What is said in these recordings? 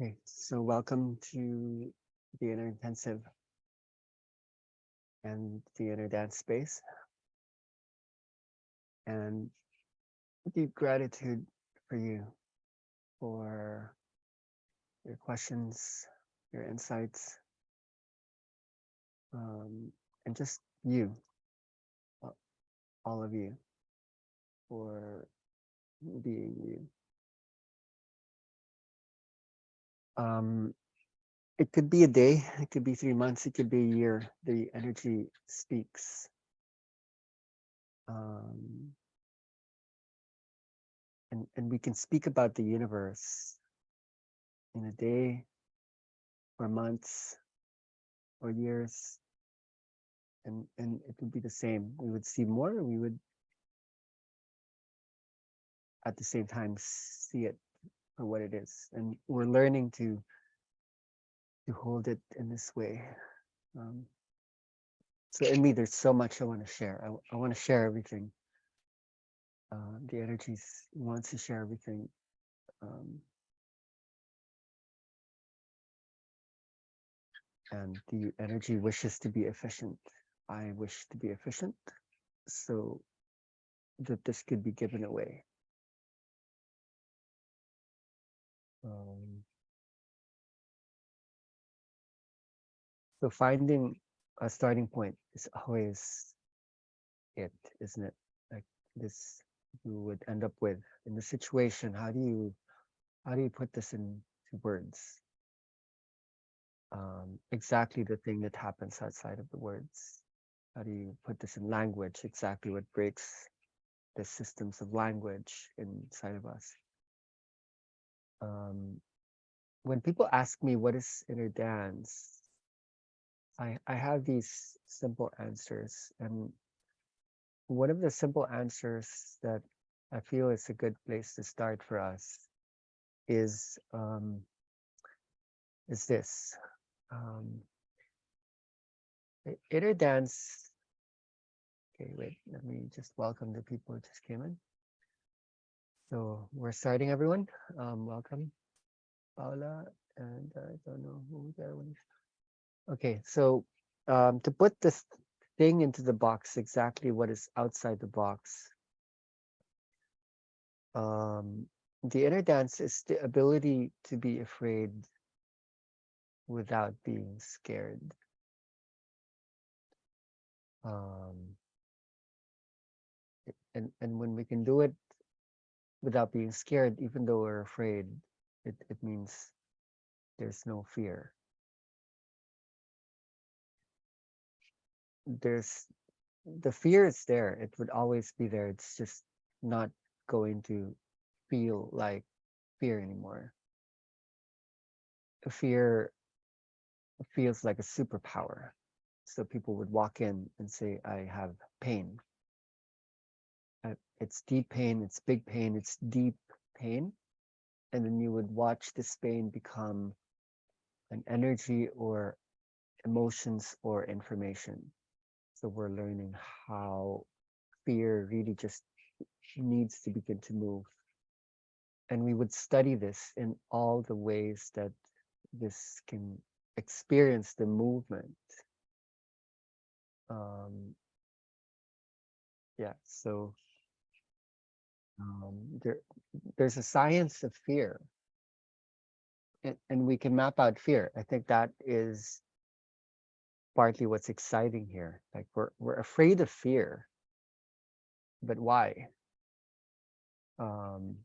Okay, so welcome to the Inner Intensive and the Inner Dance Space, and deep gratitude for you, for your questions, your insights, and just you, uh, all of you, for being you. Um, it could be a day, it could be 3 months, it could be a year. The energy speaks. Um, and we can speak about the universe in a day or months or years, and it would be the same. We would see more, we would at the same time see it for what it is, and we're learning to hold it in this way. um, so in me there's so much I want to share. I want to share everything. The energies wants to share everything. um, and the energy wishes to be efficient. I wish to be efficient so that this could be given away. um, so finding a starting point is always it, isn't it? Like this, you would end up with in the situation. How do you put this into words? Exactly the thing that happens outside of the words. How do you put this in language? Exactly what breaks the systems of language inside of us. Um, when people ask me what is inner dance, I have these simple answers, and one of the simple answers that I feel is a good place to start for us is this. Um, inner dance. Okay, wait. Let me just welcome the people who just came in. So we're starting, everyone. Welcome, Paula, and I don't know who the other one is. Okay, so to put this thing into the box, exactly what is outside the box. Um, the inner dance is the ability to be afraid without being scared. Um, and when we can do it without being scared, even though we're afraid, it means there's no fear. There's the fear is there. It would always be there. It's just not going to feel like fear anymore. Fear feels like a superpower. So people would walk in and say, I have pain. It's deep pain, it's big pain, it's deep pain. And then you would watch this pain become an energy or emotions or information. So we're learning how fear really just needs to begin to move. And we would study this in all the ways that this can experience the movement. Um, yeah, so there's a science of fear, and we can map out fear. I think that is partly what's exciting here. Like we're afraid of fear, but why? Um,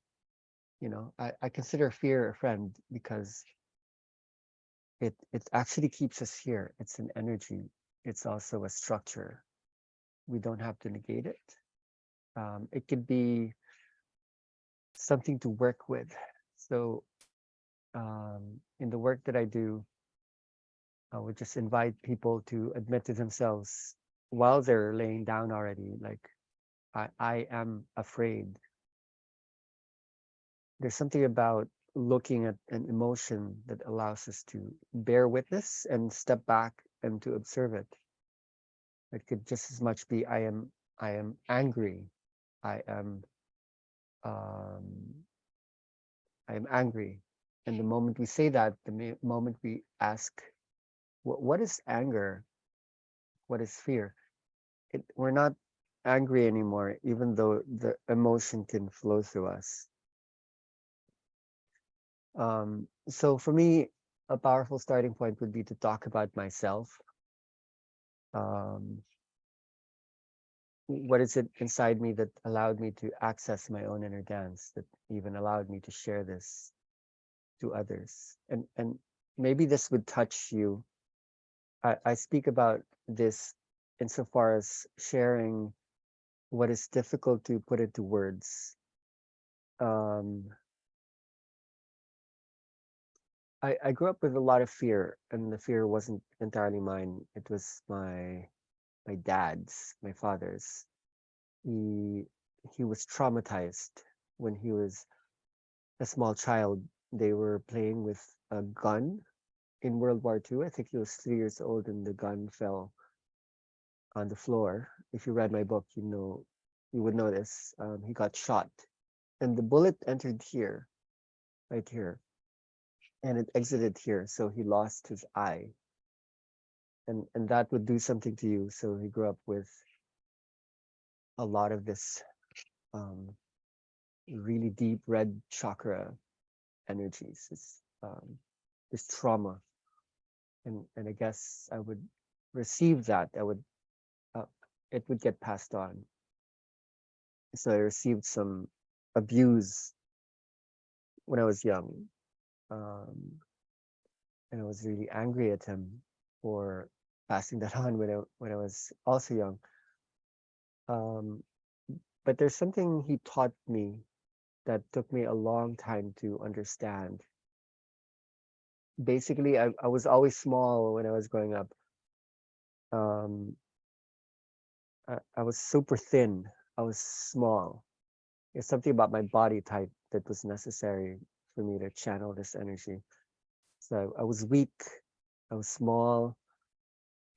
I consider fear a friend because it actually keeps us here. It's an energy. It's also a structure. We don't have to negate it. It could be something to work with. So in the work that I do, I would just invite people to admit to themselves while they're laying down already, like, I am afraid. There's something about looking at an emotion that allows us to bear witness and step back and to observe it. It could just as much be I am angry. I am um, I am angry. And the moment we say that, the moment we ask, what is anger? What is fear? We're not angry anymore, even though the emotion can flow through us. So for me, a powerful starting point would be to talk about myself. Um, what is it inside me that allowed me to access my own inner dance, that even allowed me to share this to others? And maybe this would touch you. I speak about this insofar as sharing what is difficult to put into words. Um, I grew up with a lot of fear, and the fear wasn't entirely mine. It was my dad's, my father's. He he was traumatized when he was a small child. They were playing with a gun in World War II. I think he was 3 years old, and the gun fell on the floor. If you read my book, you would know this. He got shot, and the bullet entered here, right here, and it exited here. So he lost his eye, and that would do something to you. So he grew up with a lot of this um, really deep red chakra energies, this trauma, and I guess I would receive that. Uh, it would get passed on. So I received some abuse when I was young, um, and I was really angry at him for passing that on when I was also young. Um, but there's something he taught me that took me a long time to understand. Basically, I was always small when I was growing up. Um, I was super thin. I was small. It's something about my body type that was necessary for me to channel this energy. So I was weak. I was small,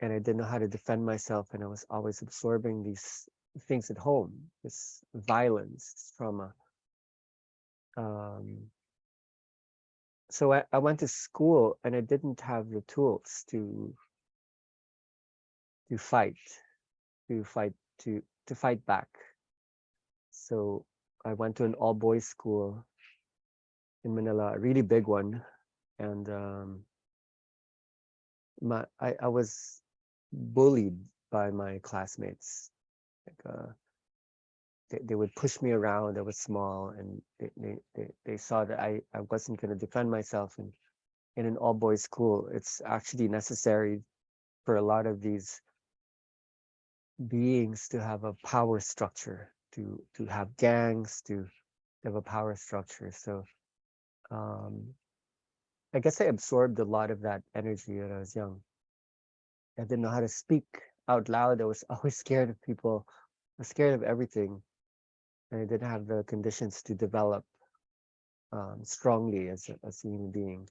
and I didn't know how to defend myself. And I was always absorbing these things at home, this violence, this trauma. Um, so I went to school, and I didn't have the tools to fight, to fight, to fight back. So I went to an all boys school in Manila, a really big one, and I was bullied by my classmates. Like they would push me around. I was small, and they saw that I wasn't going to defend myself. And in an all boys school, it's actually necessary for a lot of these beings to have a power structure, to have gangs, to have a power structure. So um, I guess I absorbed a lot of that energy when I was young. I didn't know how to speak out loud. I was always scared of people. I was scared of everything, and I didn't have the conditions to develop strongly as a human being.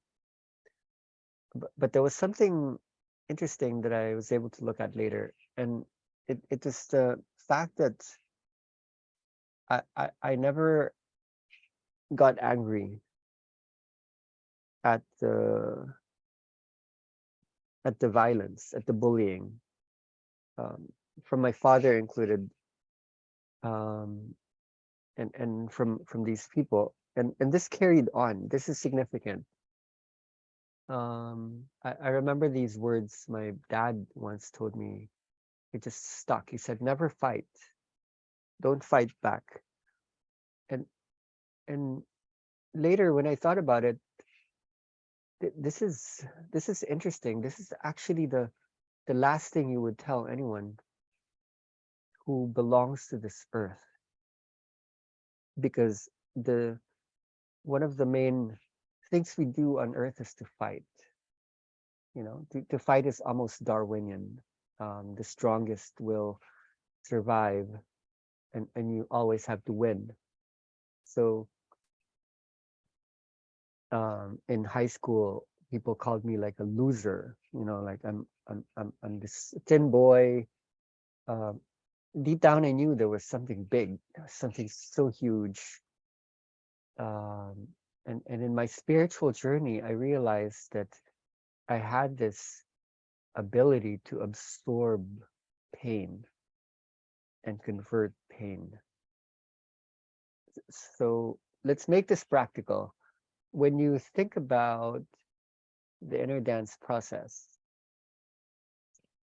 But there was something interesting that I was able to look at later, and it was the fact that I never got angry at the violence, at the bullying, um, from my father included, um, and from these people, and this carried on. This is significant. I remember these words my dad once told me. It just stuck. He said, "Never fight. Don't fight back." And and later, when I thought about it, this is interesting. This is actually the last thing you would tell anyone who belongs to this earth, because the one of the main things we do on earth is to fight. To fight is almost Darwinian. The strongest will survive, and you always have to win. So in high school, people called me like a loser. Like I'm this thin boy. Um, Deep down, I knew there was something big, something so huge, um, And in my spiritual journey, I realized that I had this ability to absorb pain and convert pain. So let's make this practical. When you think about the inner dance process,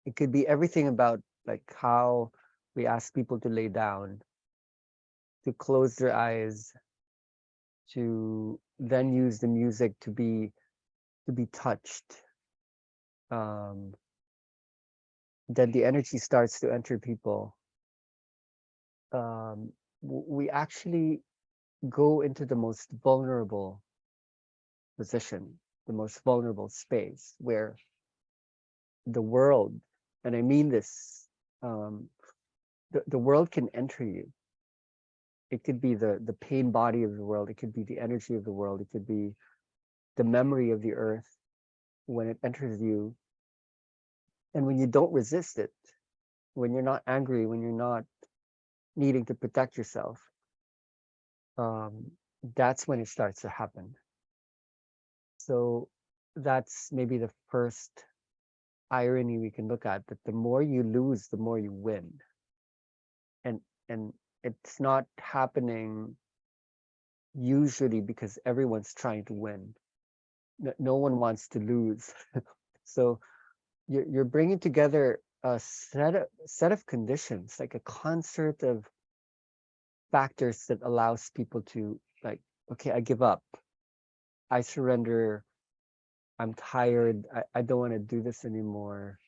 it could be everything about like how we ask people to lay down, to close their eyes, to then use the music to be touched. Um, then the energy starts to enter people. We actually go into the most vulnerable position, the most vulnerable space where the world, and I mean this, um, the world can enter you. It could be the pain body of the world. It could be the energy of the world. It could be the memory of the earth when it enters you. And when you don't resist it, when you're not angry, when you're not needing to protect yourself, um, that's when it starts to happen. So that's maybe the first irony we can look at, that the more you lose, the more you win. And and it's not happening usually because everyone's trying to win. No one wants to lose. So you're bringing together a set of conditions, like a concert of factors that allows people to, like, okay, I give up, I surrender, I'm tired, I don't want to do this anymore,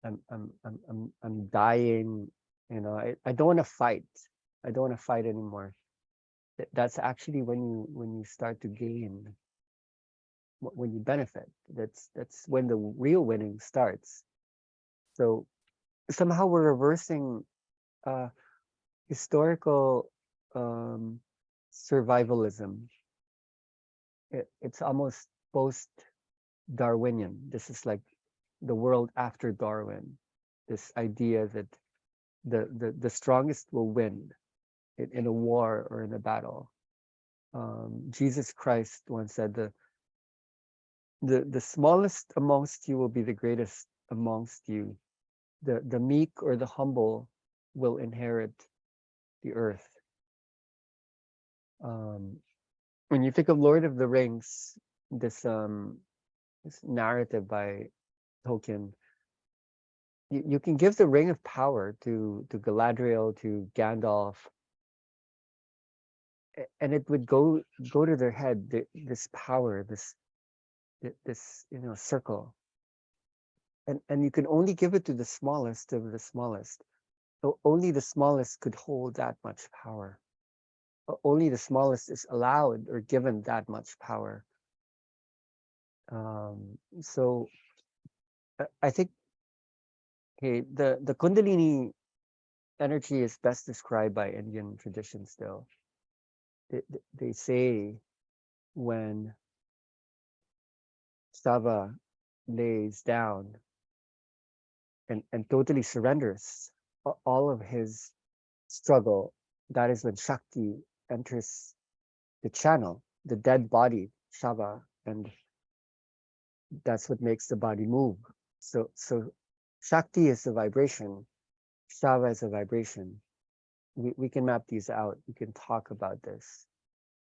I'm dying, you know, I don't want to fight, I don't want to fight anymore. That's actually when you start to gain, when you benefit. That's when the real winning starts. So somehow we're reversing uh, historical um, survivalism. It's almost post-Darwinian. This is like the world after Darwin. This idea that the strongest will win in a war or in a battle. Jesus Christ once said, the smallest amongst you will be the greatest amongst you. The meek or the humble will inherit the earth. Um, when you think of Lord of the Rings, this narrative by Tolkien, you can give the ring of power to Galadriel, to Gandalf, and it would go to their head, this power, this circle, and you can only give it to the smallest of the smallest. So only the smallest could hold that much power. Only the smallest is allowed or given that much power. So I think, okay, the Kundalini energy is best described by Indian tradition still. They say when Sava lays down and totally surrenders all of his struggle, that is when Shakti enters the channel, the dead body, Shava, and that's what makes the body move. So Shakti is a vibration, Shava is a vibration. We can map these out. We can talk about this,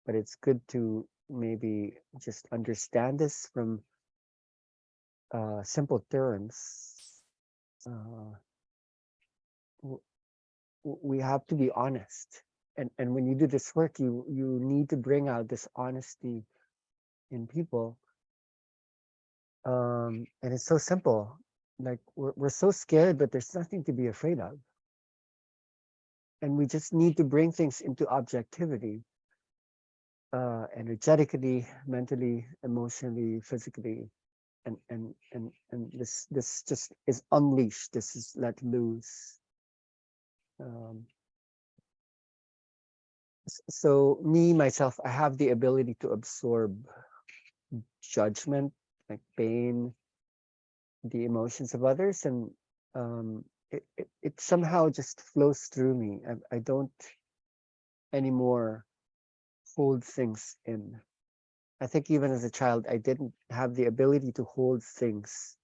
but it's good to maybe just understand this from simple terms. Uh, we have to be honest, and when you do this work, you need to bring out this honesty in people. And it's so simple. Like we're so scared, but there's nothing to be afraid of. And we just need to bring things into objectivity, energetically, mentally, emotionally, physically, and this just is unleashed. This is let loose. Um, so me myself, I have the ability to absorb judgment, like pain, the emotions of others, and it somehow just flows through me. I don't anymore hold things in. I think even as a child, I didn't have the ability to hold things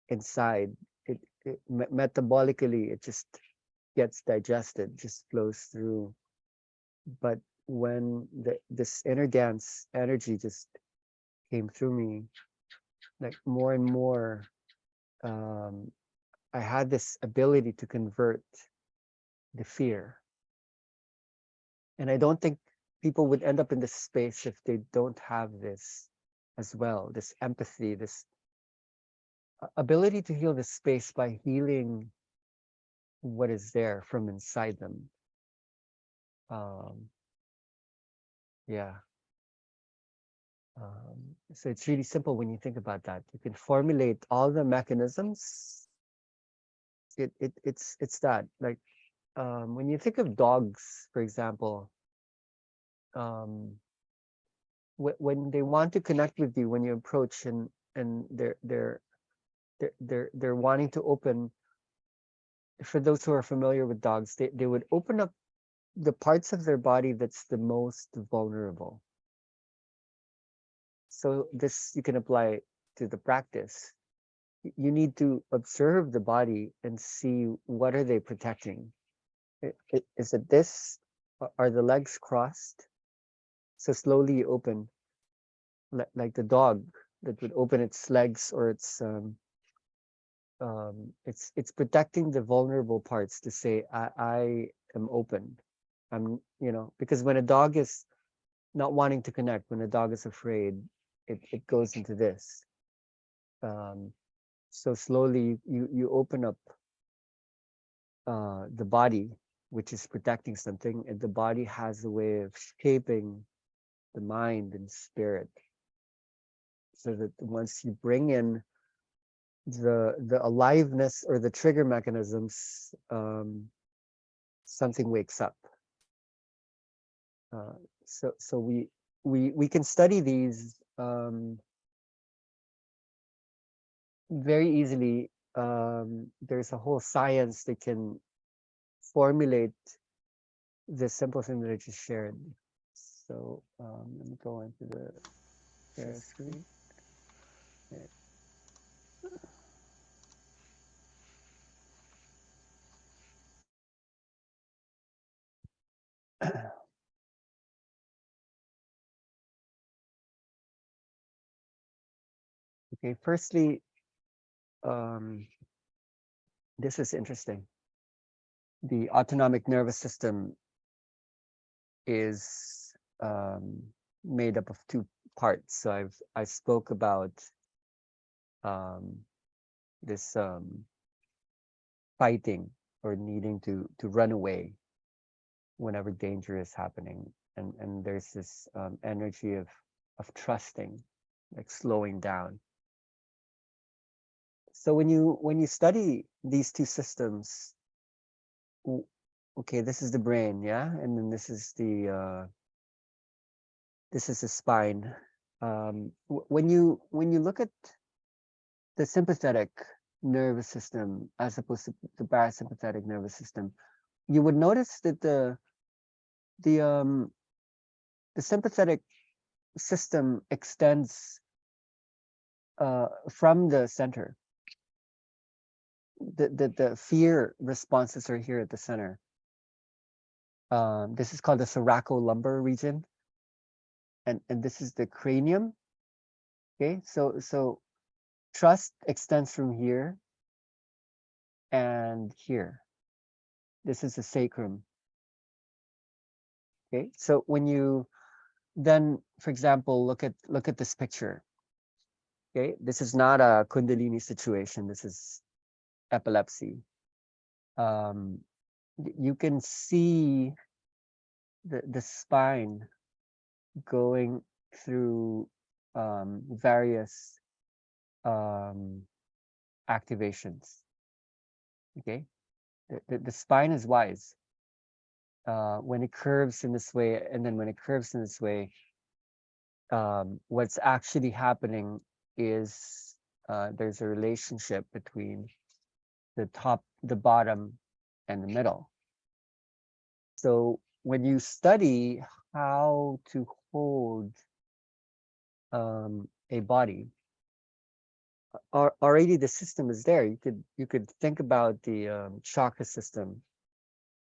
inside. It metabolically, it just gets digested, just flows through. But when this inner dance energy just came through me, like more and more, um, I had this ability to convert the fear. And I don't think people would end up in this space if they don't have this as well, this empathy, this ability to heal the space by healing what is there from inside them. Um, yeah. So it's really simple when you think about that. You can formulate all the mechanisms. It's that, like, when you think of dogs, for example, um, when they want to connect with you, when you approach and they're wanting to open. For those who are familiar with dogs, they would open up the parts of their body that's the most vulnerable. So this you can apply to the practice. You need to observe the body and see what are they protecting. Is it this? Are the legs crossed? So slowly you open, like the dog that would open its legs, or it's protecting the vulnerable parts to say I am open. I'm, because when a dog is not wanting to connect, when a dog is afraid, it goes into this. Um, so slowly you open up the body, which is protecting something, and the body has a way of shaping the mind and spirit, so that once you bring in the aliveness or the trigger mechanisms, something wakes up. Uh, so we can study these very easily. There's a whole science that can formulate the simple thing that I just shared. So let me go into the share screen. Okay, firstly, this is interesting. The autonomic nervous system is made up of two parts. So I spoke about um, this fighting or needing to run away whenever danger is happening, and there's this energy of trusting, like slowing down. So when you study these two systems, okay, this is the brain, yeah, and then this is the spine. When you look at the sympathetic nervous system as opposed to the parasympathetic nervous system, you would notice that the um the sympathetic system extends from the center. The fear responses are here at the center. This is called the thoracolumbar region, and this is the cranium. Okay, so trust extends from here and here. This is the sacrum. Okay, so when you then, for example, look at this picture. Okay, this is not a Kundalini situation. This is epilepsy. Um, you can see the spine going through various activations. Okay, the spine is wise. When it curves in this way, and then when it curves in this way, what's actually happening is there's a relationship between the top, the bottom, and the middle. So when you study how to hold a body, already the system is there. You could think about the chakra system,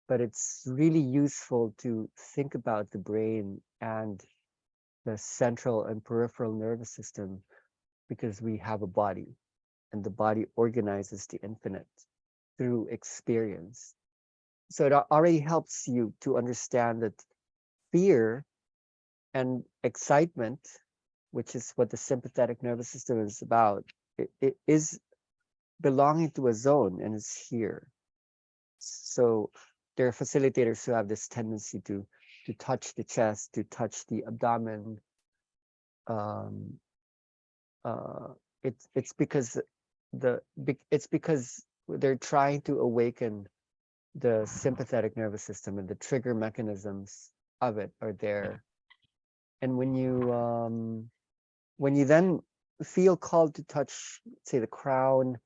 but it's really useful to think about the brain and the central and peripheral nervous system, because we have a body, and the body organizes the infinite through experience. So it already helps you to understand that fear and excitement, which is what the sympathetic nervous system is about, it is belonging to a zone and is here. So there are facilitators who have this tendency to touch the chest, to touch the abdomen. Um, uh, it's because it's because they're trying to awaken the sympathetic nervous system, and the trigger mechanisms of it are there. And when you then feel called to touch, say, the crown,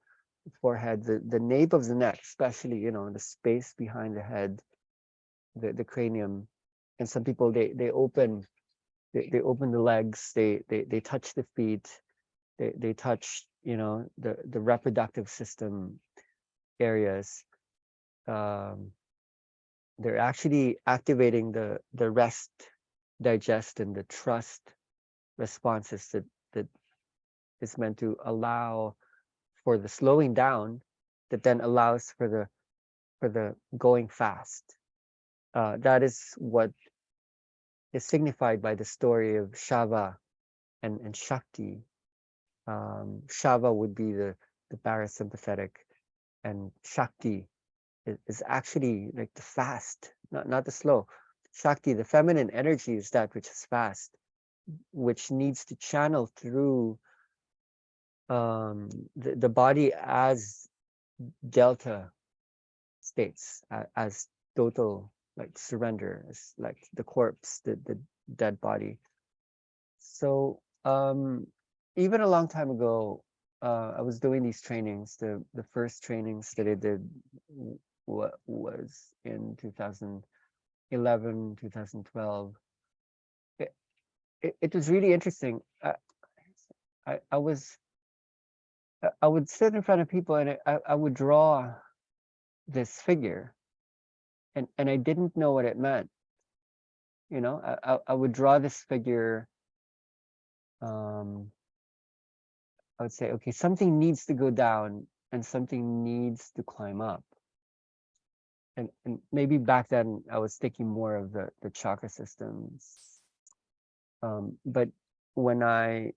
the forehead, the nape of the neck, especially, the space behind the head, the cranium, and some people they open they open the legs, they touch the feet, they touch, the reproductive system areas. um, they're actually activating the rest, digest, and the trust responses that is meant to allow for the slowing down, that then allows for the going fast. That is what is signified by the story of Shava and Shakti. Shava would be the parasympathetic, and Shakti is actually like the fast, not the slow. Shakti, the feminine energy, is that which is fast, which needs to channel through the body as delta states, as total, like surrender, as like the corpse, the dead body. So even a long time ago, I was doing these trainings. The first trainings that I did was in 2011, 2012. It was really interesting. I would sit in front of people, and I would draw this figure, and I didn't know what it meant. I would draw this figure. I would say, okay, something needs to go down and something needs to climb up. And maybe back then I was thinking more of the chakra systems. But when I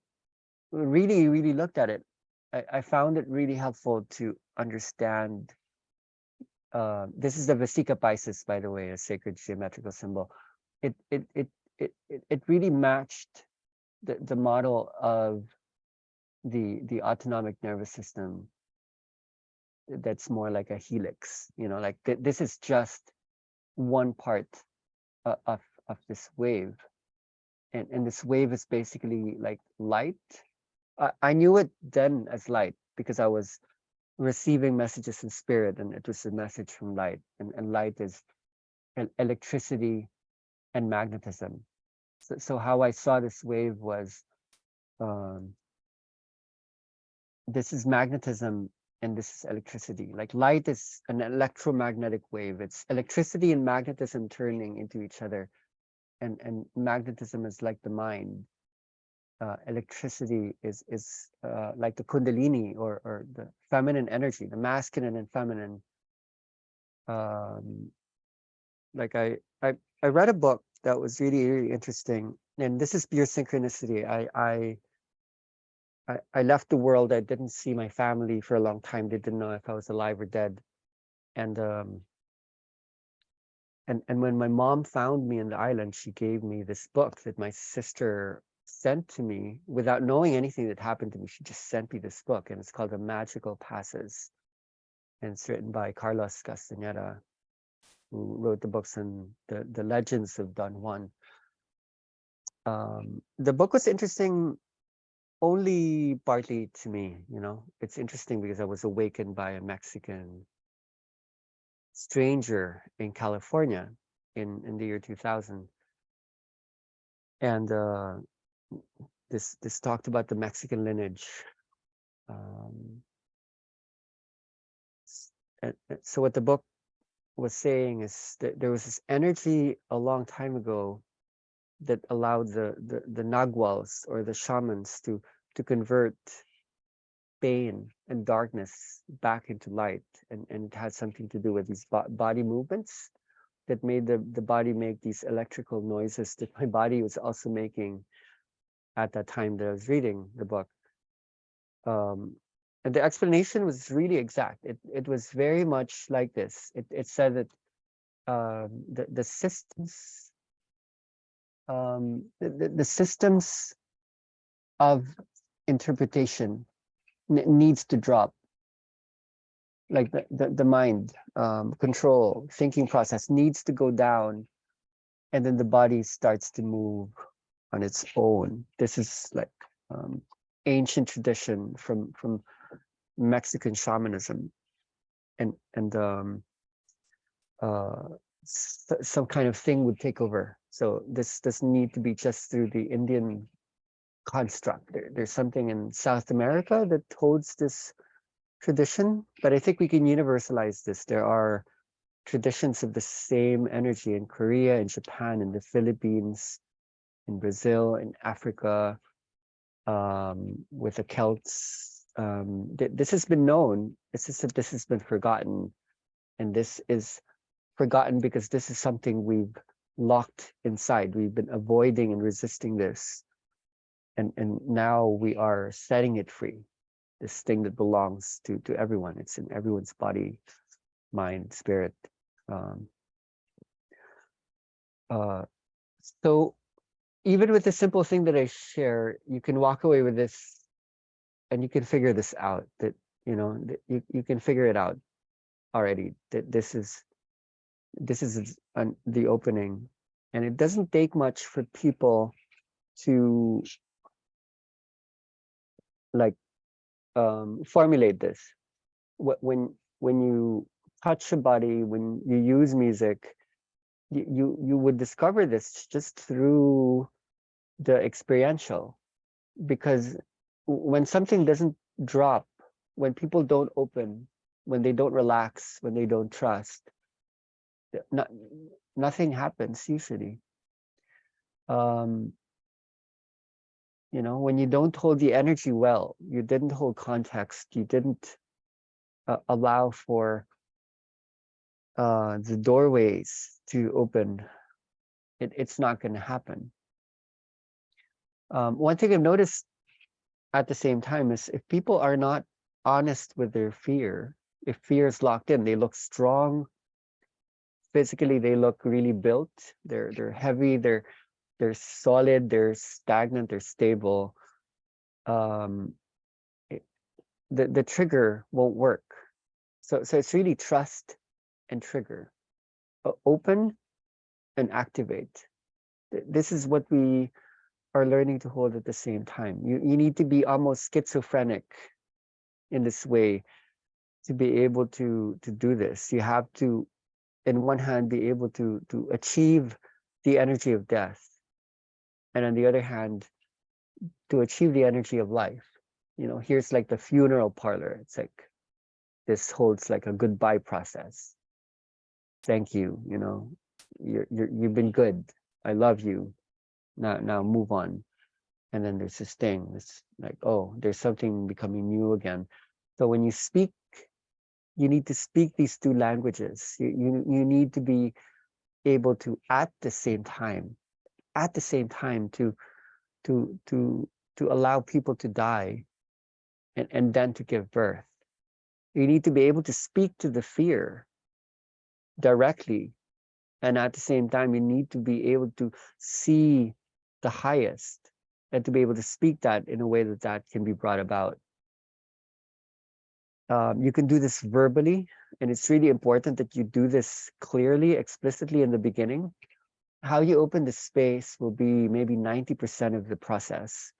really, really looked at it, I found it really helpful to understand. This is the Vasika Pisces, by the way, a sacred geometrical symbol. It really matched the model of the autonomic nervous system, that's more like a helix. Like this is just one part of this wave, and this wave is basically like light. I knew it then as light because I was receiving messages in spirit, and it was a message from light, and light is electricity and magnetism. So how I saw this wave was, this is magnetism and this is electricity. Like light is an electromagnetic wave. It's electricity and magnetism turning into each other. And magnetism is like the mind. Electricity is like the kundalini, or the feminine energy, the masculine and feminine. Like I read a book that was really, really interesting, and this is pure synchronicity. I left the world. I didn't see my family for a long time. They didn't know if I was alive or dead. And when my mom found me in the island, she gave me this book that my sister sent to me without knowing anything that happened to me. She just sent me this book, and it's called The Magical Passes. And it's written by Carlos Castaneda, who wrote the books on the legends of Don Juan. The book was interesting only partly to me. It's interesting because I was awakened by a Mexican stranger in California in the year 2000. And This talked about the Mexican lineage. So what the book was saying is that there was this energy a long time ago that allowed the naguals or the shamans to convert pain and darkness back into light, and it had something to do with these body movements that made the body make these electrical noises that my body was also making at that time that I was reading the book. And the explanation was really exact. It was very much like this. It said that the systems the systems of interpretation needs to drop, like the mind control thinking process needs to go down, and then the body starts to move on its own. This is like ancient tradition from Mexican shamanism, and some kind of thing would take over. So this doesn't need to be just through the Indian construct. There's something in South America that holds this tradition, but I think we can universalize this. There are traditions of the same energy in Korea, in Japan, in the Philippines, in Brazil, in Africa, with the Celts. This has been known. It's just that this has been forgotten, and this is forgotten because this is something we've locked inside. We've been avoiding and resisting this, and now we are setting it free. This thing that belongs to everyone. It's in everyone's body, mind, spirit. So even with the simple thing that I share, you can walk away with this, and you can figure this out. That you can figure it out already. That this is the opening, and it doesn't take much for people to like formulate this. When you touch a body, when you use music, you would discover this just through the experiential, because when something doesn't drop, when people don't open, when they don't relax, when they don't trust, nothing happens usually. When you don't hold the energy well, you didn't hold context, you didn't allow for the doorways to open, it's not going to happen. One thing I've noticed at the same time is if people are not honest with their fear, if fear is locked in, they look strong. Physically, they look really built. They're heavy. They're solid. They're stagnant. They're stable. The trigger won't work. So it's really trust and trigger. Open and activate. This is what we are learning to hold at the same time. You need to be almost schizophrenic in this way to be able to do this. You have to, in one hand, be able to achieve the energy of death, and on the other hand, to achieve the energy of life. Here's like the funeral parlor. It's like this holds like a goodbye process. Thank you. You've been good. I love you. Now move on. And then there's this thing. It's like, oh, there's something becoming new again. So when you speak, you need to speak these two languages. You need to be able to at the same time to allow people to die and then to give birth. You need to be able to speak to the fear directly, and at the same time you need to be able to see the highest and to be able to speak that in a way that can be brought about. You can do this verbally, and it's really important that you do this clearly, explicitly in the beginning. How you open the space will be maybe 90% of the process.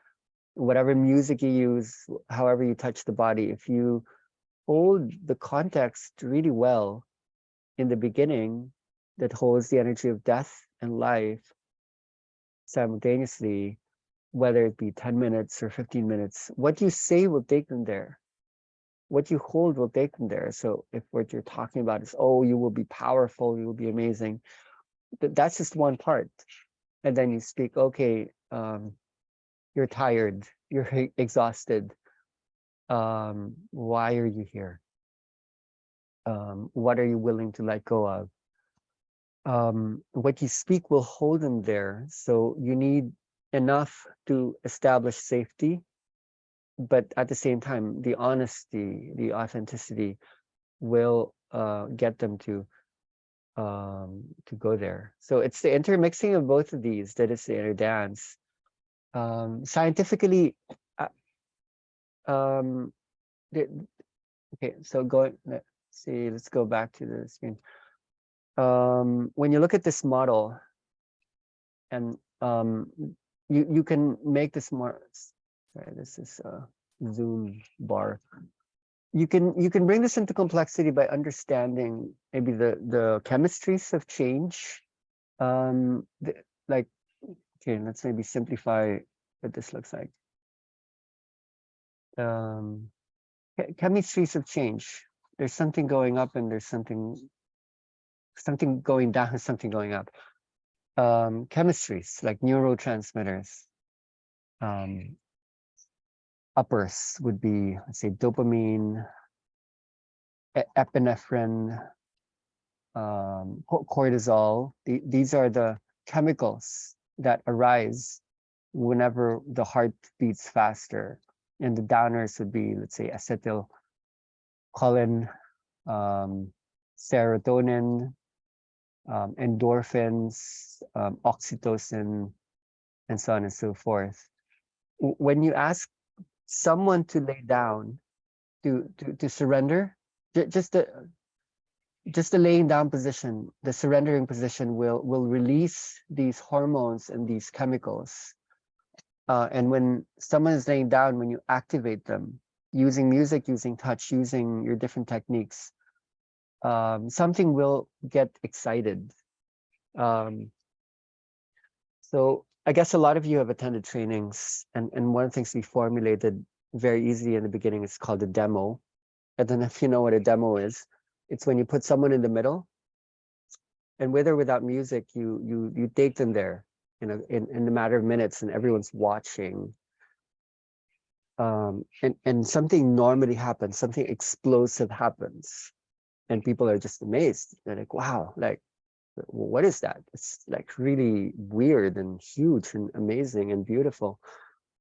Whatever music you use, however you touch the body, if you hold the context really well in the beginning, that holds the energy of death and life simultaneously, whether it be 10 minutes or 15 minutes. What you say will take them there. What you hold will take them there. So if what you're talking about is, oh, you will be powerful, you will be amazing, that's just one part. And then you speak, okay, you're tired, you're exhausted. Why are you here? What are you willing to let go of? What you speak will hold them there. So you need enough to establish safety, but at the same time, the honesty, the authenticity will get them to go there. So it's the intermixing of both of these that is the inner dance. Scientifically, uh, um, okay, so let's see, let's go back to the screen. When you look at this model, and you can make this more, sorry, this is a Zoom bar. You can bring this into complexity by understanding maybe the chemistries of change. Like, okay, let's maybe simplify what this looks like. Chemistries of change. There's something going up and there's something going down and something going up. Chemistries like neurotransmitters. Uppers would be, let's say, dopamine, epinephrine, cortisol. These are the chemicals that arise whenever the heart beats faster. And the downers would be, let's say, acetylcholine, serotonin, endorphins, oxytocin, and so on and so forth. When you ask someone to lay down, to surrender, just the laying down position, the surrendering position will release these hormones and these chemicals. And when someone is laying down, when you activate them using music, using touch, using your different techniques, something will get excited. So I guess a lot of you have attended trainings, and one of the things we formulated very easily in the beginning is called a demo. I don't know if you know what a demo is. It's when you put someone in the middle, and with or without music, you take them there, in a matter of minutes, and everyone's watching. And something normally happens, something explosive happens, and people are just amazed. They're like, wow, like, what is that? It's like really weird and huge and amazing and beautiful,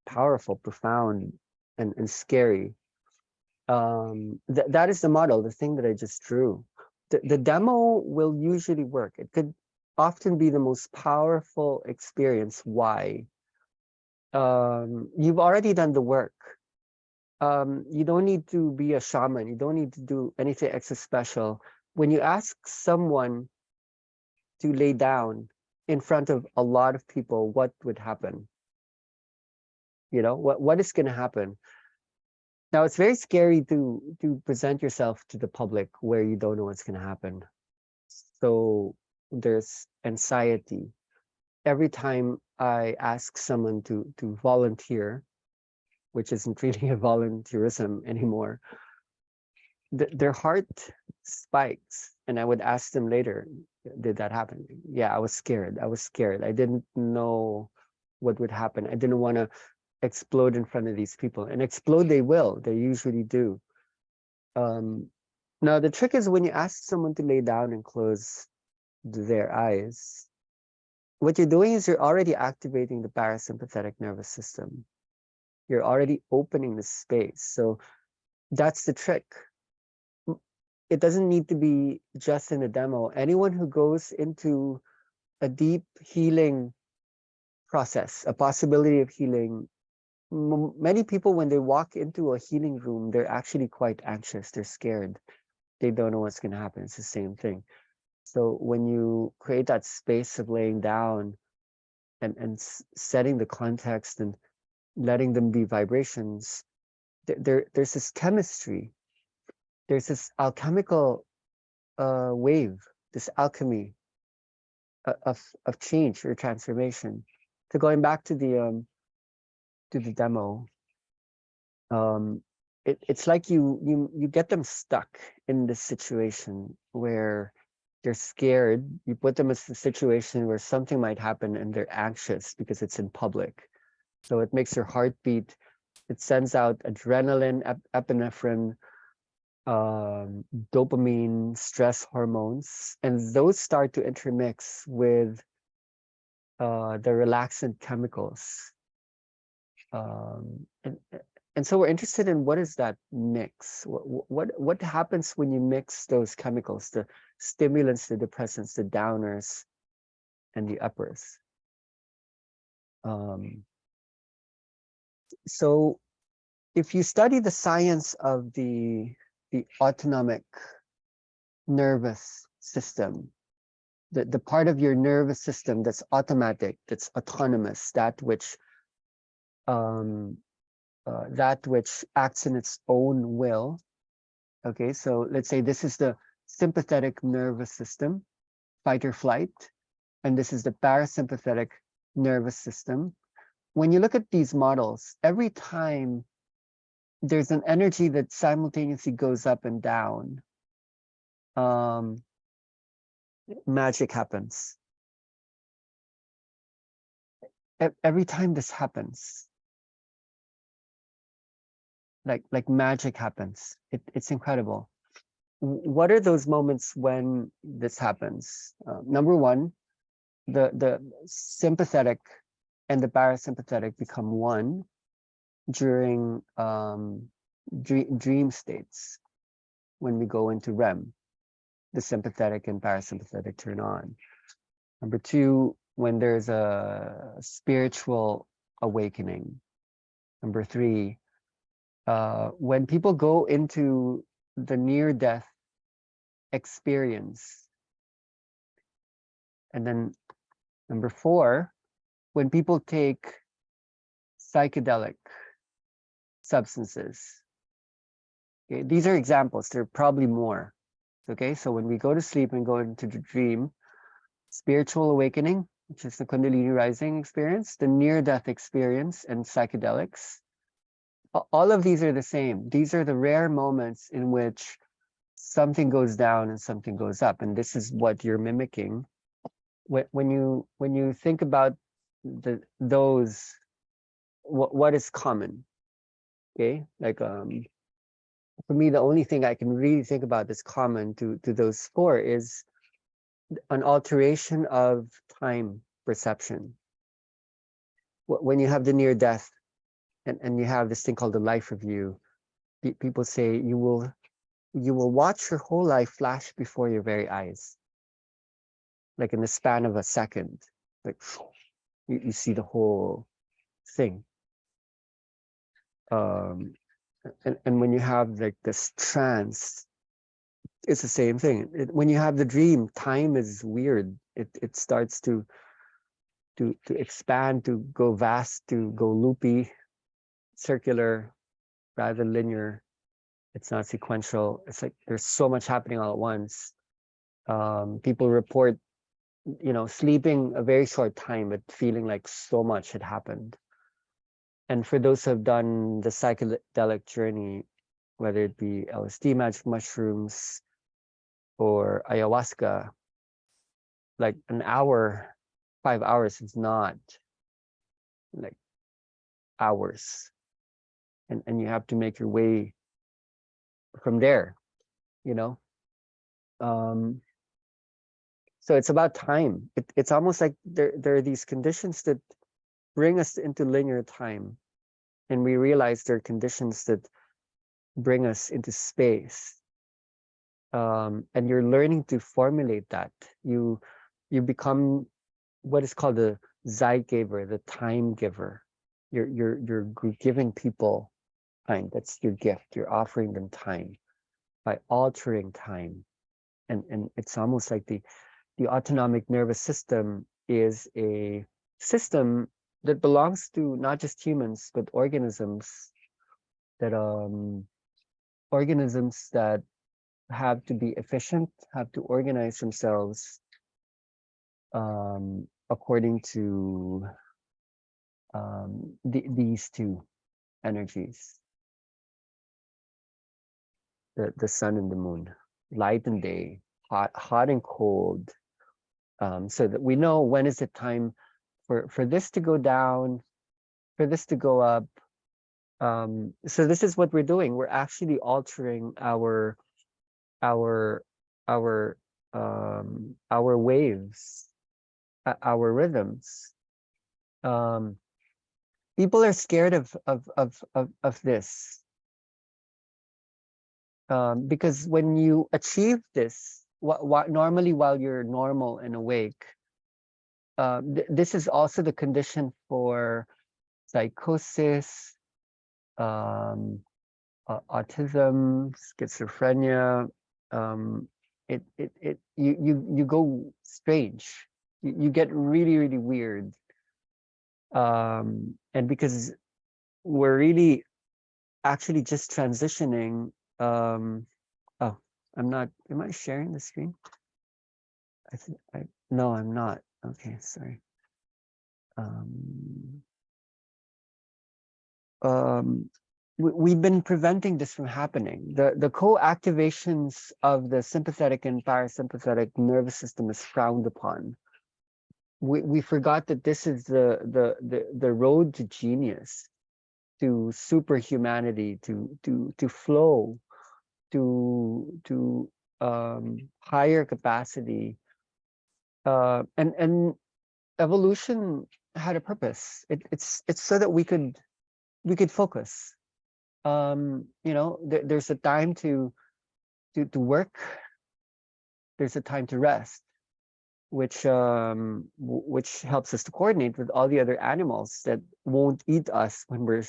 powerful, profound, and scary. That is the model, the thing that I just drew. The demo will usually work. It could often be the most powerful experience. Why? You've already done the work. You don't need to be a shaman. You don't need to do anything extra special. When you ask someone to lay down in front of a lot of people, what would happen? What is going to happen? Now, it's very scary to present yourself to the public where you don't know what's going to happen. So there's anxiety. Every time I ask someone to volunteer, which isn't really a volunteerism anymore, their heart spikes. And I would ask them later, did that happen? Yeah, I was scared. I didn't know what would happen. I didn't want to explode in front of these people, and explode they will. They usually do. Now the trick is when you ask someone to lay down and close their eyes, what you're doing is you're already activating the parasympathetic nervous system. You're already opening the space. So that's the trick. It doesn't need to be just in a demo. Anyone who goes into a deep healing process, a possibility of healing, many people, when they walk into a healing room, they're actually quite anxious. They're scared. They don't know what's going to happen. It's the same thing. So when you create that space of laying down and setting the context and letting them be vibrations, there's this chemistry. There's this alchemical wave, this alchemy of change or transformation. So going back to to the demo, it's like you get them stuck in this situation where they're scared. You put them in a situation where something might happen and they're anxious because it's in public. So it makes your heart beat. It sends out adrenaline, epinephrine, dopamine, stress hormones, and those start to intermix with the relaxant chemicals. And so we're interested in what is that mix? What happens when you mix those chemicals, the stimulants, the depressants, the downers, and the uppers? So if you study the science of the autonomic nervous system, the part of your nervous system that's automatic, that's autonomous, that which acts in its own will. Okay, so let's say this is the sympathetic nervous system, fight or flight, and this is the parasympathetic nervous system. When you look at these models, every time there's an energy that simultaneously goes up and down, magic happens. Every time this happens, like magic happens. It's incredible. What are those moments when this happens? Number one, the sympathetic and the parasympathetic become one during dream states. When we go into REM, the sympathetic and parasympathetic turn on. Number two, when there's a spiritual awakening. Number three, when people go into the near-death experience. And then number four, when people take psychedelic substances. Okay, these are examples. There are probably more. Okay, so when we go to sleep and go into the dream, spiritual awakening, which is the Kundalini rising experience, the near-death experience, and psychedelics. All of these are the same. These are the rare moments in which something goes down and something goes up, and this is what you're mimicking. When you think about those, what is common? Okay, like for me, the only thing I can really think about that's common to those four is an alteration of time perception. When you have the near death and you have this thing called the life review, people say you will watch your whole life flash before your very eyes, like in the span of a second. Like you see the whole thing. And when you have like this trance, it's the same thing. When you have the dream, time is weird. It starts to expand, to go vast, to go loopy, circular, rather than linear. It's not sequential. It's like there's so much happening all at once. People report, sleeping a very short time, but feeling like so much had happened. And for those who have done the psychedelic journey, whether it be LSD, magic mushrooms, or ayahuasca, like an hour, 5 hours is not like hours. And you have to make your way from there, So it's about time. It's almost like there are these conditions that bring us into linear time. And we realize there are conditions that bring us into space. And you're learning to formulate that. You become what is called the Zeitgeber, the time giver. You're giving people time. That's your gift. You're offering them time by altering time. And it's almost like the autonomic nervous system is a system that belongs to not just humans, but organisms that have to be efficient, have to organize themselves according to these two energies, the sun and the moon, light and day, hot and cold, so that we know when is it time for this to go down, for this to go up. So this is what we're doing. We're actually altering our our our waves, our rhythms. People are scared of this, because when you achieve this, normally while you're normal and awake, this is also the condition for psychosis, autism, schizophrenia. You go strange. You get really, really weird. And because we're really actually just transitioning. Oh, I'm not. Am I sharing the screen? I think no, I'm not. Okay, sorry. We've been preventing this from happening. The co-activations of the sympathetic and parasympathetic nervous system is frowned upon. We forgot that this is the road to genius, to superhumanity, to flow, to higher capacity, and evolution had a purpose. It's so that we could focus. You know, there's a time to work. There's a time to rest, which helps us to coordinate with all the other animals that won't eat us when we're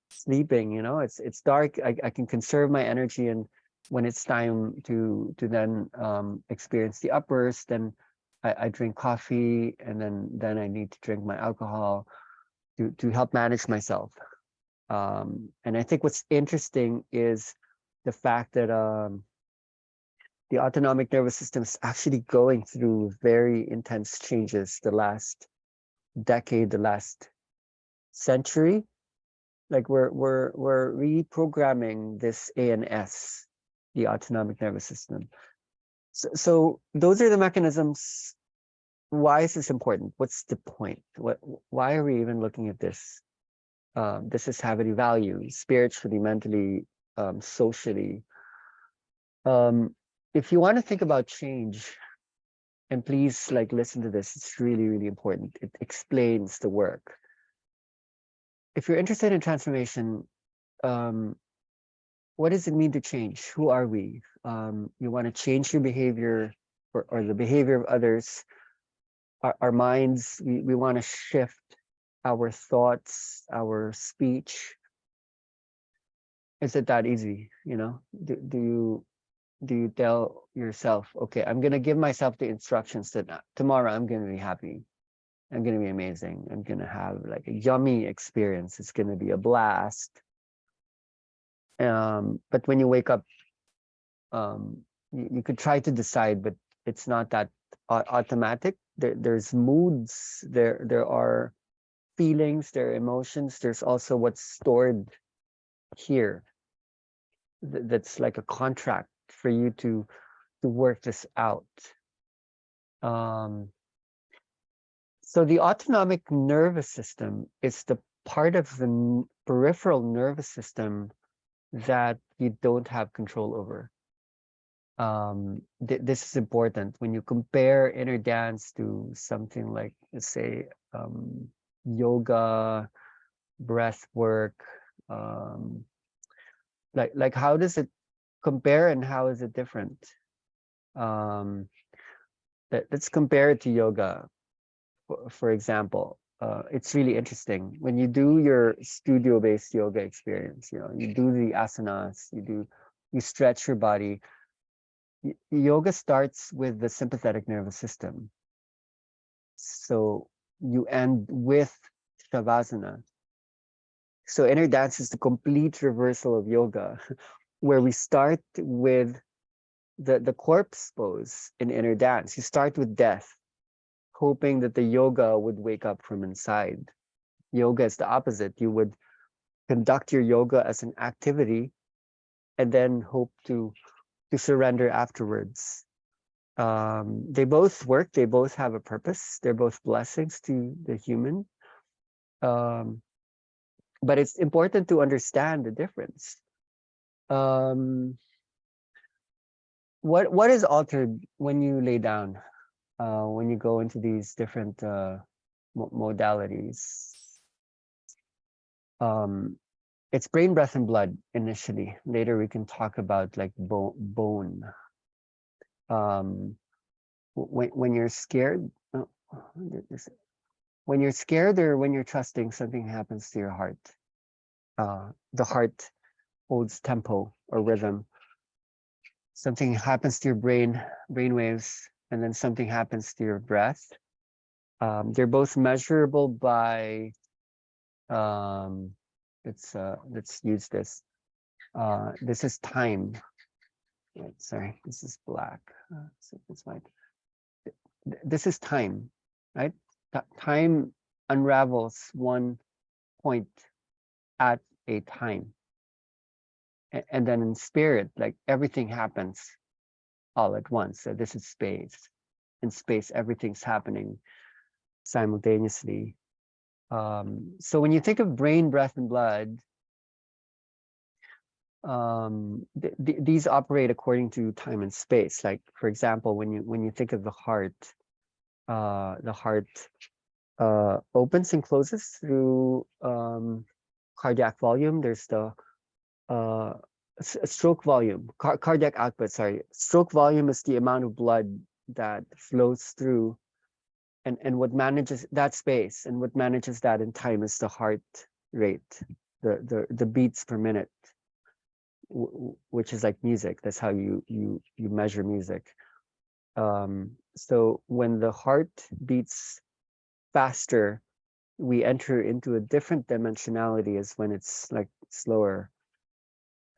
sleeping. You know, it's dark. I can conserve my energy, and when it's time to then experience the uppers, then I drink coffee, and then I need to drink my alcohol to help manage myself. And I think what's interesting is the fact that the autonomic nervous system is actually going through very intense changes the last decade, the last century. Like we're reprogramming this ANS, the autonomic nervous system. So those are the mechanisms. Why is this important? What's the point? Why are we even looking at this? This is having value spiritually, mentally, socially. If you want to think about change, and please like listen to this, it's really, really important. It explains the work. If you're interested in transformation, what does it mean to change? Who are we? You want to change your behavior or the behavior of others, our minds. We want to shift our thoughts, our speech. Is it that easy? You know, do you tell yourself, okay, I'm gonna give myself the instructions that tomorrow I'm gonna be happy, I'm gonna be amazing, I'm gonna have like a yummy experience, it's gonna be a blast. But when you wake up, you could try to decide, but it's not that automatic. There's moods, there are feelings, there are emotions, there's also what's stored here. That's like a contract for you to work this out. So the autonomic nervous system is the part of the peripheral nervous system that you don't have control over. This is important when you compare inner dance to something like, let's say, yoga, breath work. Like how does it compare and how is it different? Let's compare it to yoga, for example. It's really interesting when you do your studio-based yoga experience. You know, you do the asanas, you stretch your body. Yoga starts with the sympathetic nervous system. So you end with shavasana. So inner dance is the complete reversal of yoga, where we start with the corpse pose in inner dance. You start with death, hoping that the yoga would wake up from inside. Yoga is the opposite. You would conduct your yoga as an activity and then hope to surrender afterwards. They both work. They both have a purpose. They're both blessings to the human. But it's important to understand the difference. What is altered when you lay down, when you go into these different modalities? It's brain, breath, and blood initially. Later we can talk about like bone. When you're scared, when you're scared or when you're trusting, something happens to your heart. The heart holds tempo or rhythm. Something happens to your brain waves, and then something happens to your breath. They're both measurable by let's use this. This is time. Wait, sorry, this is black. So it's white. This is time, right? Time unravels one point at a time. And then in spirit, like everything happens all at once. So this is space. In space, everything's happening simultaneously. So when you think of brain, breath, and blood, these operate according to time and space. Like, for example, when you think of the heart opens and closes through cardiac volume. There's the stroke volume, cardiac output, sorry. Stroke volume is the amount of blood that flows through and what manages that space, and what manages that in time is the heart rate, the beats per minute, which is like music. That's how you measure music. So when the heart beats faster, we enter into a different dimensionality as when it's like slower.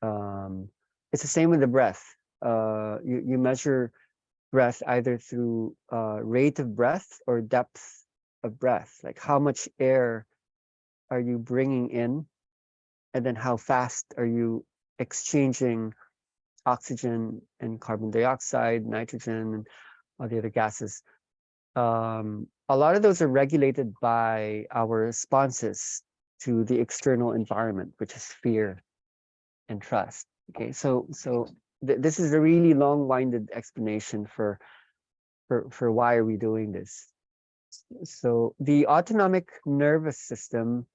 It's the same with the breath. You measure breath either through rate of breath or depth of breath. Like how much air are you bringing in, and then how fast are you exchanging oxygen and carbon dioxide, nitrogen, and all the other gases. A lot of those are regulated by our responses to the external environment, which is fear and trust. Okay, so this is a really long-winded explanation for why are we doing this. So the autonomic nervous system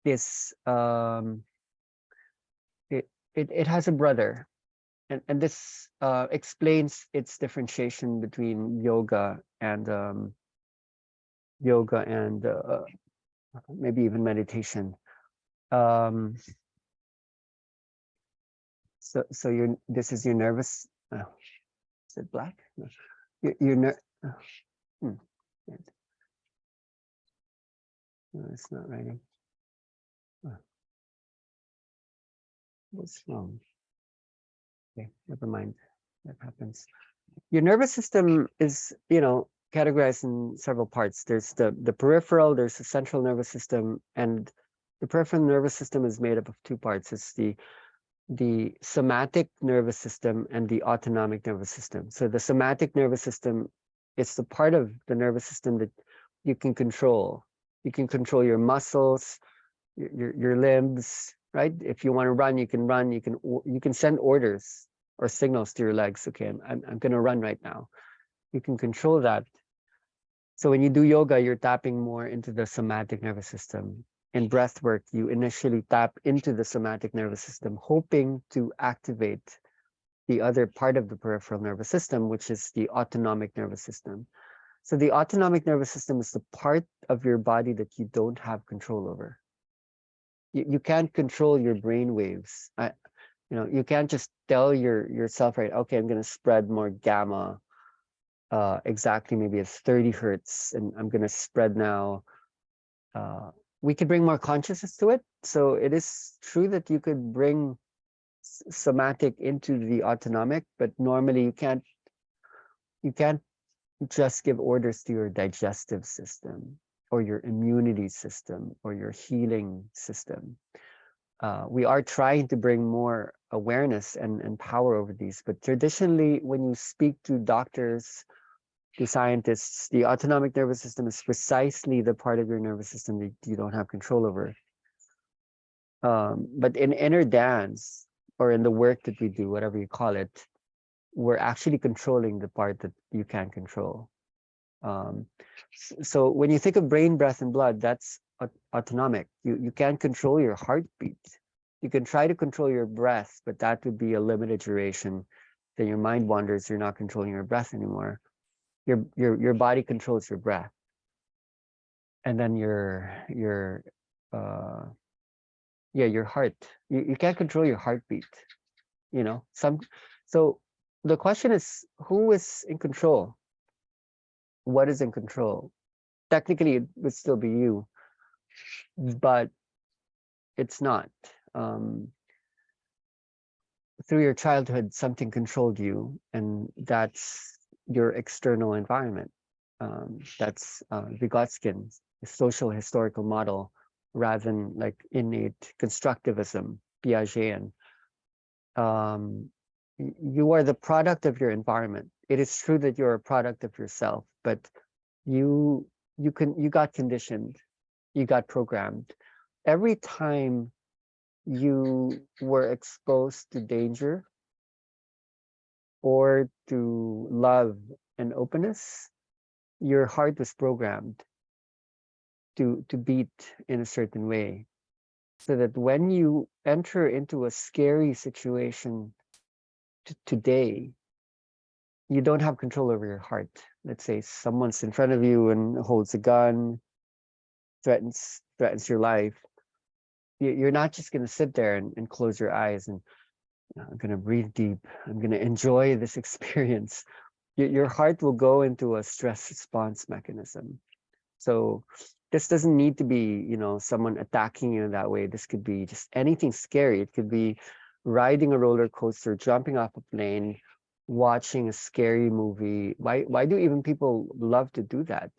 is it has a brother, and this explains its differentiation between yoga and maybe even meditation. So this is your nervous. Is it black? No. No, it's not writing. What's wrong? Okay, never mind. That happens. Your nervous system is, categorized in several parts. There's the peripheral, there's the central nervous system, and the peripheral nervous system is made up of two parts. It's the somatic nervous system and the autonomic nervous system. So the somatic nervous system, it's the part of the nervous system that you can control. You can control your muscles, your limbs, right? If you want to run, you can run. You can send orders or signals to your legs. Okay, I'm going to run right now. You can control that. So when you do yoga, you're tapping more into the somatic nervous system. In breath work, you initially tap into the somatic nervous system, hoping to activate the other part of the peripheral nervous system, which is the autonomic nervous system. So the autonomic nervous system is the part of your body that you don't have control over. You can't control your brain waves. You can't just tell yourself, right, okay, I'm going to spread more gamma. Exactly, maybe it's 30 hertz, and I'm going to spread now. We could bring more consciousness to it. So it is true that you could bring somatic into the autonomic, but normally you can't just give orders to your digestive system or your immunity system or your healing system. We are trying to bring more awareness and power over these, but traditionally, when you speak to doctors, to scientists, the autonomic nervous system is precisely the part of your nervous system that you don't have control over. But in inner dance, or in the work that we do, whatever you call it, we're actually controlling the part that you can't control. So when you think of brain, breath, and blood, that's autonomic. You can't control your heartbeat. You can try to control your breath, but that would be a limited duration. Then your mind wanders. You're not controlling your breath anymore. Your body controls your breath, and then your heart. You can't control your heartbeat. So the question is, who is in control? What is in control? Technically, it would still be you, but it's not. Through your childhood, something controlled you, and that's your external environment. That's Vygotsky, the social historical model, rather than like innate constructivism, Piagetian. You are the product of your environment. It is true that you're a product of yourself, but you got conditioned, you got programmed. Every time you were exposed to danger or to love and openness, your heart was programmed to beat in a certain way, so that when you enter into a scary situation today, you don't have control over your heart. Let's say someone's in front of you and holds a gun, threatens your life. You're not just going to sit there and close your eyes and I'm going to breathe deep. I'm going to enjoy this experience. Your heart will go into a stress response mechanism. So this doesn't need to be, someone attacking you in that way. This could be just anything scary. It could be riding a roller coaster, jumping off a plane, watching a scary movie. Why do even people love to do that?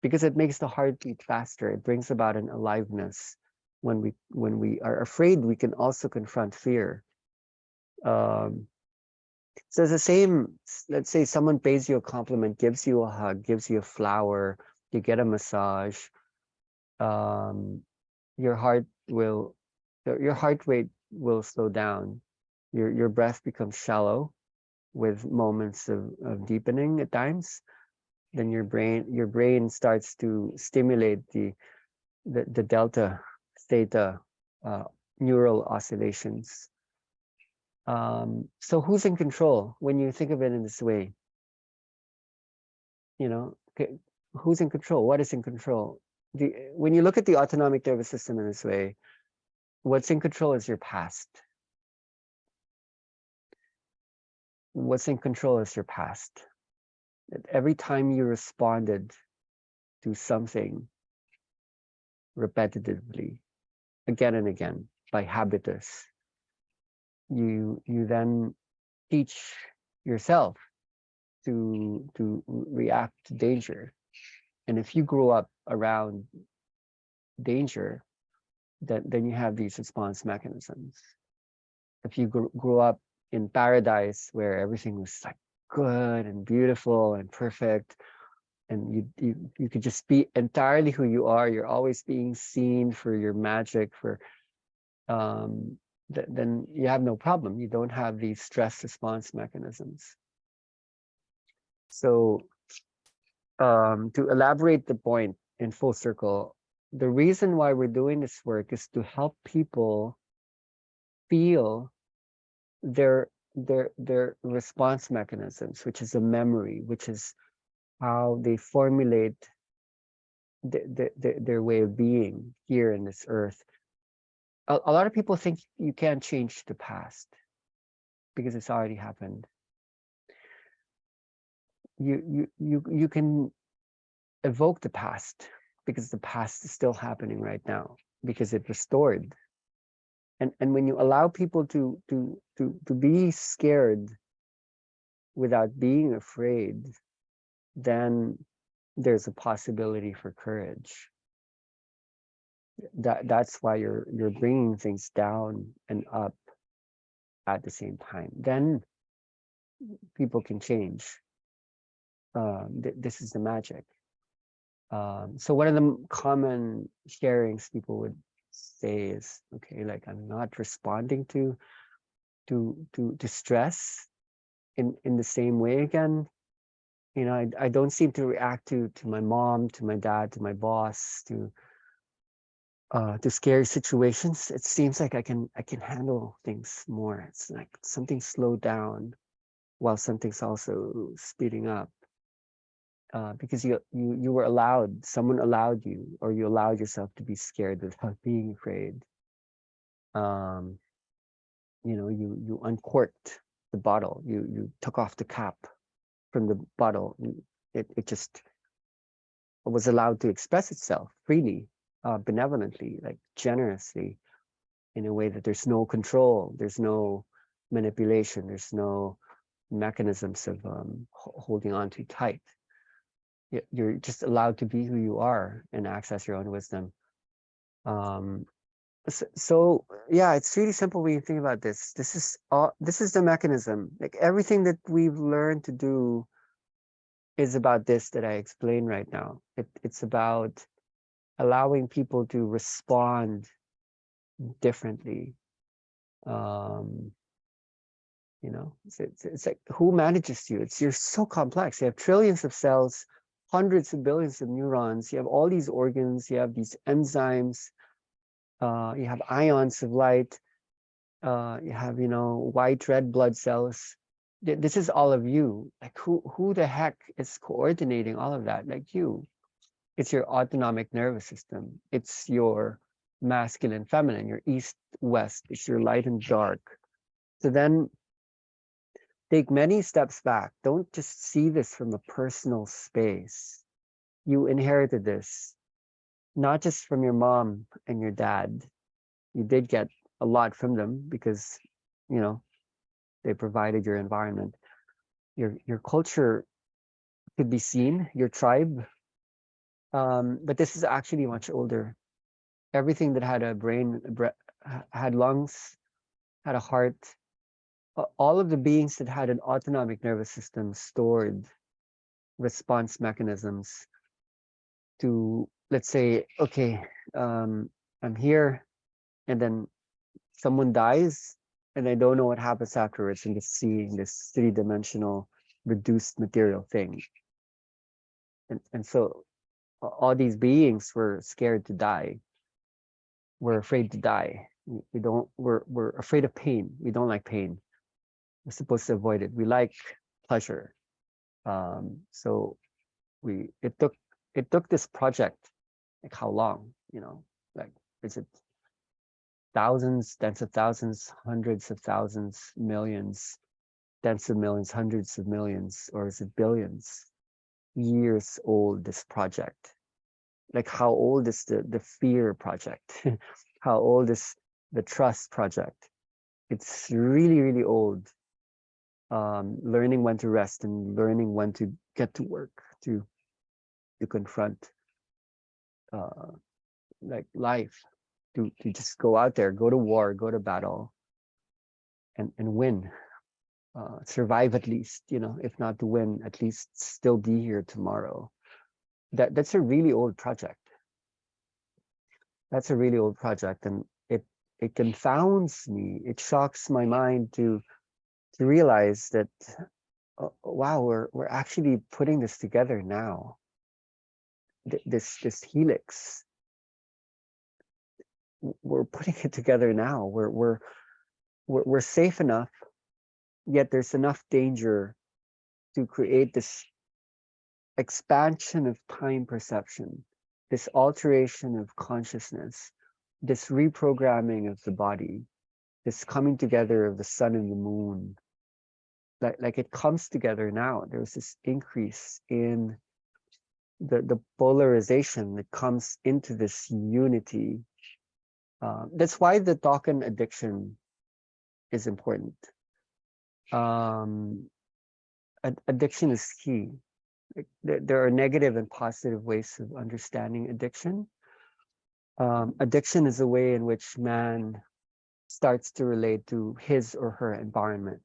Because it makes the heart beat faster. It brings about an aliveness. When we are afraid, we can also confront fear. So it's the same. Let's say someone pays you a compliment, gives you a hug, gives you a flower, you get a massage. Your heart rate will slow down. Your breath becomes shallow with moments of deepening at times. Then your brain starts to stimulate the delta theta neural oscillations. So who's in control when you think of it in this way? Who's in control? What is in control? When you look at the autonomic nervous system in this way, what's in control is your past. What's in control is your past. Every time you responded to something repetitively, again and again, by habitus, you then teach yourself to react to danger. And if you grow up around danger, then you have these response mechanisms. If you grow up in paradise where everything was like good and beautiful and perfect, and you could just be entirely who you are, you're always being seen for your magic, for then you have no problem. You don't have these stress response mechanisms. So to elaborate the point in full circle, the reason why we're doing this work is to help people feel their response mechanisms, which is a memory, which is how they formulate their way of being here in this earth. A lot of people think you can't change the past because it's already happened. You can evoke the past because the past is still happening right now, because it restored. And when you allow people to be scared without being afraid, then there's a possibility for courage. That's why you're bringing things down and up at the same time. Then people can change. This is the magic. So one of the common sharings people would say is, okay, like I'm not responding to stress in the same way again. You know, I don't seem to react to my mom, to my dad, to my boss, to scary situations. It seems like I can handle things more. It's like something slowed down while something's also speeding up. Because you were allowed, someone allowed you, or you allowed yourself to be scared without being afraid. Um, you know, you uncorked the bottle, you took off the cap from the bottle. It just was allowed to express itself freely, benevolently, like generously, in a way that there's no control, there's no manipulation, there's no mechanisms of holding on too tight. You're just allowed to be who you are and access your own wisdom. Um, so yeah, it's really simple when you think about this. This is the mechanism. Like everything that we've learned to do is about this that I explained right now. It's about allowing people to respond differently. Um, you know, it's like who manages you? You're so complex. You have trillions of cells, hundreds of billions of neurons. You have all these organs. You have these enzymes. You have ions of light. You have, you know, white, red blood cells. This is all of you. Like who the heck is coordinating all of that? Like you. It's your autonomic nervous system. It's your masculine, feminine, your east, west. It's your light and dark. So then take many steps back. Don't just see this from a personal space. You inherited this, not just from your mom and your dad. You did get a lot from them because, you know, they provided your environment. Your culture could be seen, your tribe. But this is actually much older. Everything that had a brain, had lungs, had a heart, all of the beings that had an autonomic nervous system stored response mechanisms to, let's say, okay, I'm here, and then someone dies, and I don't know what happens afterwards, and just seeing this three-dimensional reduced material thing. And so all these beings were scared to die. We're afraid to die. We're afraid of pain. We don't like pain. We're supposed to avoid it. We like pleasure. So it took this project, like how long, you know, like is it thousands, tens of thousands, hundreds of thousands, millions, tens of millions, hundreds of millions, or is it billions years old, this project? Like how old is the fear project? How old is the trust project? It's really, really old. Learning when to rest and learning when to get to work, to confront like life, to just go out there, go to war, go to battle, and win. Survive at least, you know, if not to win, at least still be here tomorrow. That's a really old project. That's a really old project, and it confounds me. It shocks my mind to realize that wow, we're actually putting this together now. This helix, we're putting it together now. We're safe enough, yet there's enough danger to create this expansion of time perception, this alteration of consciousness, this reprogramming of the body, this coming together of the sun and the moon. Like it comes together now. There's this increase in the polarization that comes into this unity. That's why the token addiction is important. Addiction is key. Like, there are negative and positive ways of understanding addiction. Addiction is a way in which man starts to relate to his or her environment.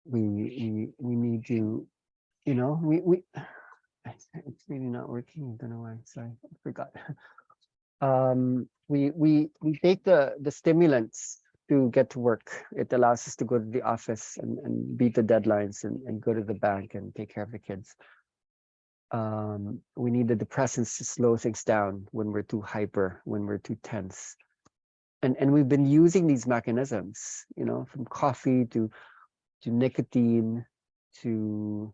We need to, you know, it's really not working. I don't know why. Sorry, I forgot. We take the stimulants to get to work. It allows us to go to the office and beat the deadlines and go to the bank and take care of the kids. We need the depressants to slow things down when we're too hyper, when we're too tense. And we've been using these mechanisms, you know, from coffee to nicotine to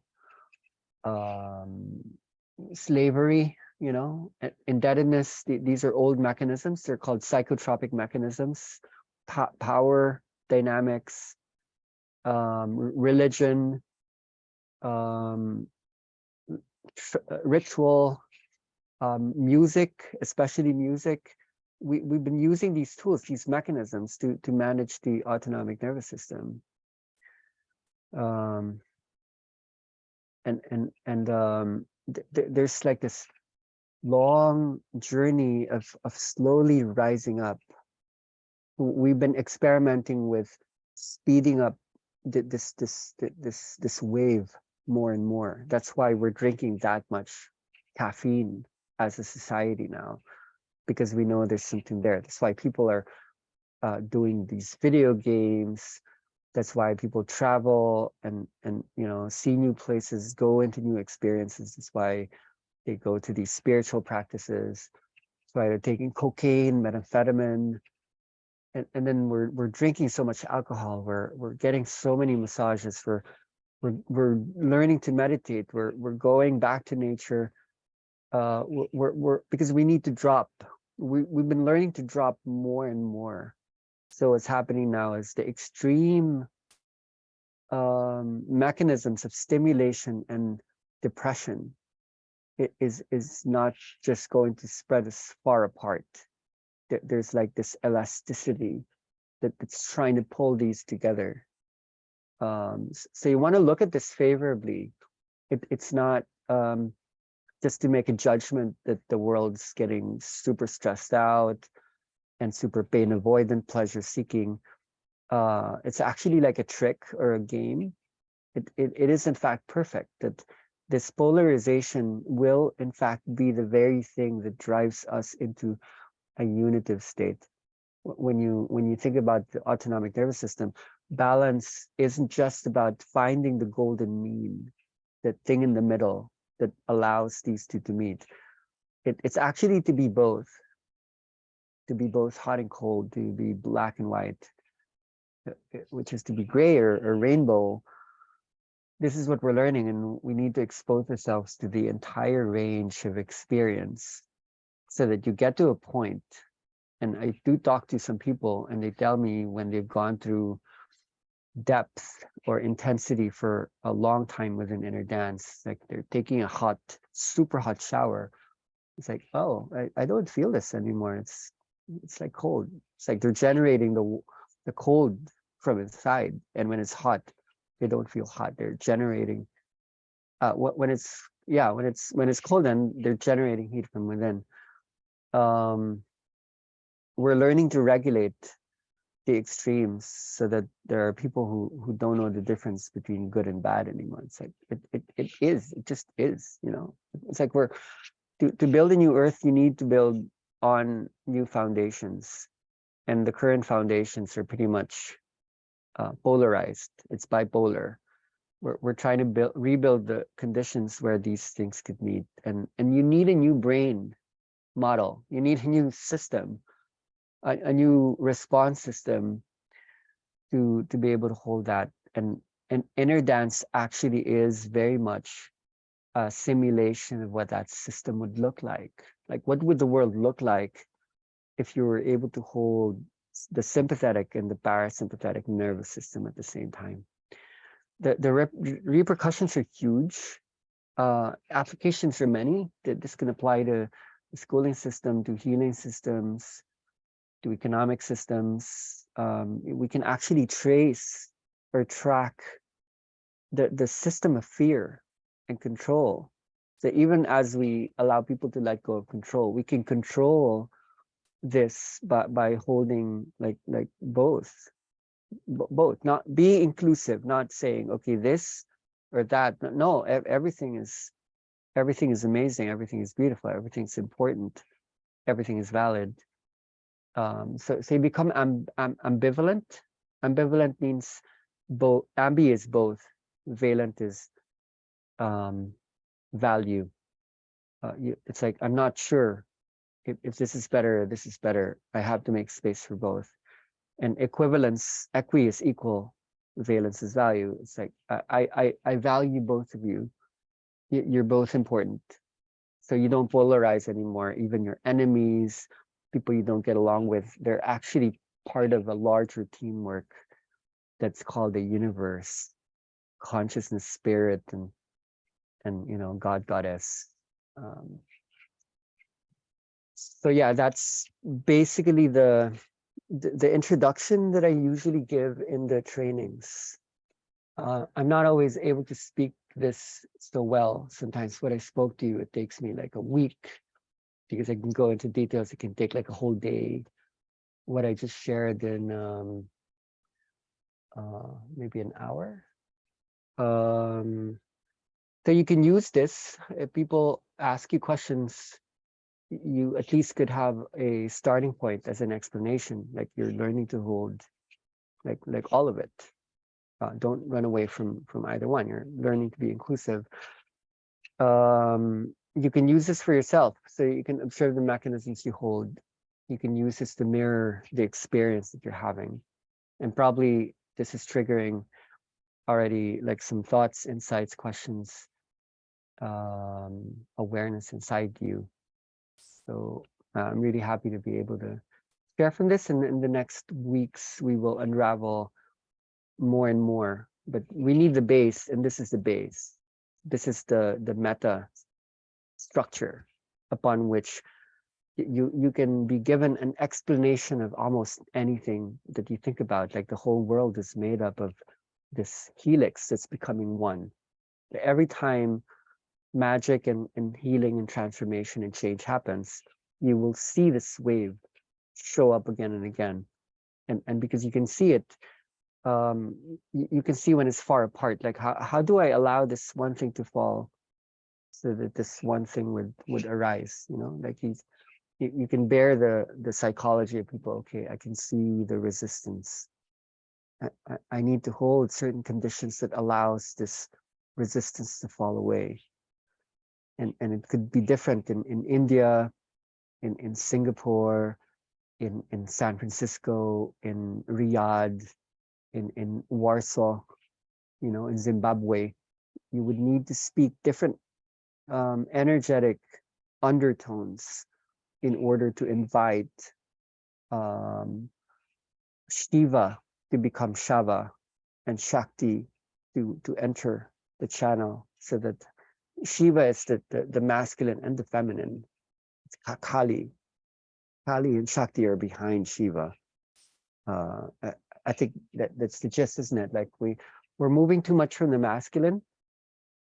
slavery, you know, indebtedness. These are old mechanisms. They're called psychotropic mechanisms, power dynamics, religion, ritual, music, especially music. We've been using these tools, these mechanisms to manage the autonomic nervous system. There's like this long journey of slowly rising up. We've been experimenting with speeding up this wave more and more. That's why we're drinking that much caffeine as a society now, because we know there's something there. That's why people are doing these video games. That's why people travel and you know, see new places, go into new experiences. That's why they go to these spiritual practices. That's why they're taking cocaine, methamphetamine, and then we're drinking so much alcohol. We're getting so many massages. We're learning to meditate. We're going back to nature. We're because we need to drop. We've been learning to drop more and more. So what's happening now is the extreme mechanisms of stimulation and depression is not just going to spread us far apart. There's like this elasticity that's trying to pull these together. So you want to look at this favorably. It's not just to make a judgment that the world's getting super stressed out and super pain avoidant, pleasure seeking. It's actually like a trick or a game. It is in fact perfect. That this polarization will in fact be the very thing that drives us into a unitive state. When you think about the autonomic nervous system, balance isn't just about finding the golden mean, that thing in the middle that allows these two to meet. It's actually to be both hot and cold, to be black and white, which is to be gray or rainbow. This is what we're learning, and we need to expose ourselves to the entire range of experience so that you get to a point. And I do talk to some people and they tell me when they've gone through depth or intensity for a long time with an inner dance, like they're taking a super hot shower. It's like, oh, I don't feel this anymore. It's like cold. It's like they're generating the cold from inside. And when it's hot, they don't feel hot. They're generating when it's cold, then they're generating heat from within. We're learning to regulate the extremes so that there are people who don't know the difference between good and bad anymore. It's like it just is, you know. It's like we're to build a new earth, you need to build on new foundations, and the current foundations are pretty much polarized. It's bipolar. We're trying to rebuild the conditions where these things could meet, and you need a new brain model. You need a new system, a new response system to be able to hold that. And inner dance actually is very much a simulation of what that system would look like. Like, what would the world look like if you were able to hold the sympathetic and the parasympathetic nervous system at the same time? The repercussions are huge. Applications are many. That this can apply to the schooling system, to healing systems, to economic systems. We can actually trace or track the system of fear and control. So even as we allow people to let go of control, we can control this by holding like both, not be inclusive, not saying okay this or that. No, everything is amazing, everything is beautiful, everything's important, everything is valid. So you become ambivalent. Ambivalent means both. Ambi is both. Valent is value. It's like I'm not sure if this is better or this is better. I have to make space for both. And equivalence, equi is equal. Valence is value. It's like I value both of you. You're both important. So you don't polarize anymore. Even your enemies, people you don't get along with, they're actually part of a larger teamwork that's called the universe, consciousness, spirit, and God, goddess. So yeah, that's basically the introduction that I usually give in the trainings. I'm not always able to speak this so well. Sometimes when I spoke to you, it takes me like a week because I can go into details. It can take like a whole day. What I just shared in maybe an hour. So you can use this. If people ask you questions, you at least could have a starting point as an explanation, like you're learning to hold like all of it. Don't run away from either one. You're learning to be inclusive. You can use this for yourself, so you can observe the mechanisms you hold. You can use this to mirror the experience that you're having, and probably this is triggering already like some thoughts, insights, questions, awareness inside you. So I'm really happy to be able to share from this, and in the next weeks we will unravel more and more. But we need the base, and this is the base. This is the meta structure upon which you can be given an explanation of almost anything that you think about. Like the whole world is made up of this helix that's becoming one. Every time magic and healing and transformation and change happens, you will see this wave show up again and again. And because you can see it, you can see when it's far apart. Like how do I allow this one thing to fall so that this one thing would arise? Like you can bear the psychology of people. Okay, I can see the resistance. I need to hold certain conditions that allows this resistance to fall away. And it could be different in India, in Singapore, in San Francisco, in Riyadh, in Warsaw, in Zimbabwe. You would need to speak different energetic undertones in order to invite Shiva to become Shava and Shakti to enter the channel, so that Shiva is the masculine and the feminine. It's Kali. Kali and Shakti are behind Shiva. I think that's the gist, isn't it? Like we're moving too much from the masculine,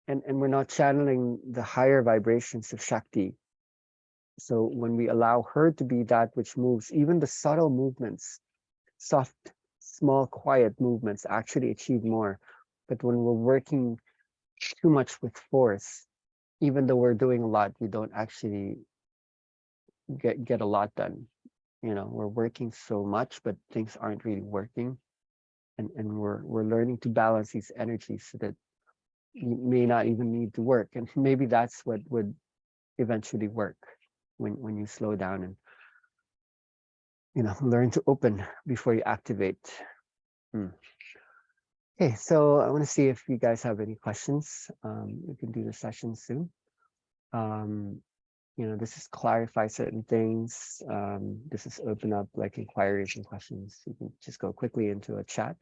and we're not channeling the higher vibrations of Shakti. So when we allow her to be that which moves, even the subtle movements, soft, small, quiet movements actually achieve more. But when we're working too much with force, even though we're doing a lot, we don't actually get a lot done. We're working so much, but things aren't really working. And we're learning to balance these energies so that you may not even need to work. And maybe that's what would eventually work when you slow down and learn to open before you activate. Okay, so I want to see if you guys have any questions. We can do the session soon. This is clarify certain things. This is open up like inquiries and questions. You can just go quickly into a chat,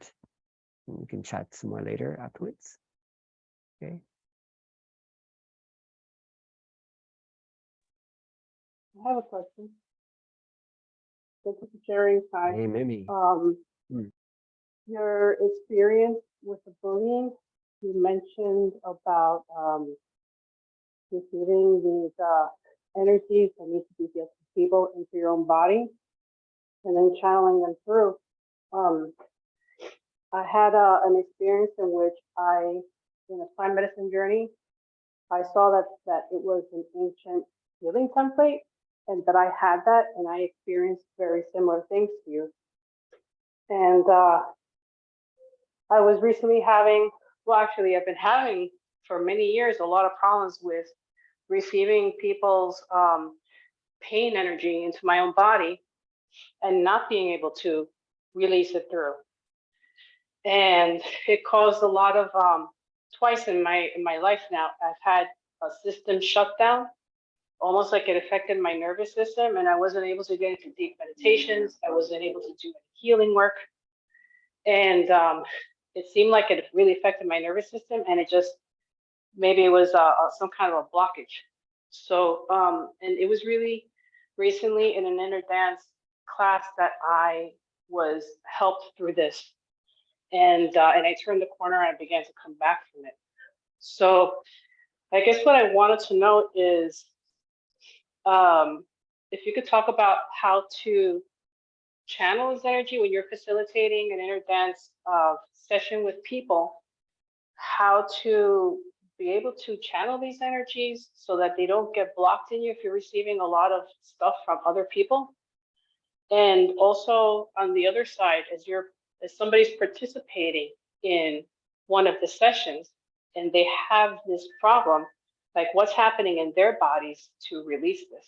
and we can chat some more later afterwards. Okay. I have a question. Thank you for sharing, Kai. Hey, Mimi. Your experience with the bullying, you mentioned about receiving these energies that need to be given to people into your own body and then channeling them through. I had an experience in which in a plant medicine journey, I saw that it was an ancient healing template and that I had that and I experienced very similar things to you. And I was recently I've been having for many years a lot of problems with receiving people's pain energy into my own body and not being able to release it through. And it caused a lot of twice in my life now, I've had a system shutdown, almost like it affected my nervous system, and I wasn't able to get into deep meditations. I wasn't able to do healing work, and it seemed like it really affected my nervous system, and maybe it was some kind of a blockage. So, and it was really recently in an inner dance class that I was helped through this. And I turned the corner and I began to come back from it. So I guess what I wanted to know is if you could talk about how to channel this energy when you're facilitating an inner dance session with people, how to be able to channel these energies so that they don't get blocked in you if you're receiving a lot of stuff from other people. And also on the other side, as somebody's participating in one of the sessions and they have this problem, like what's happening in their bodies to release this?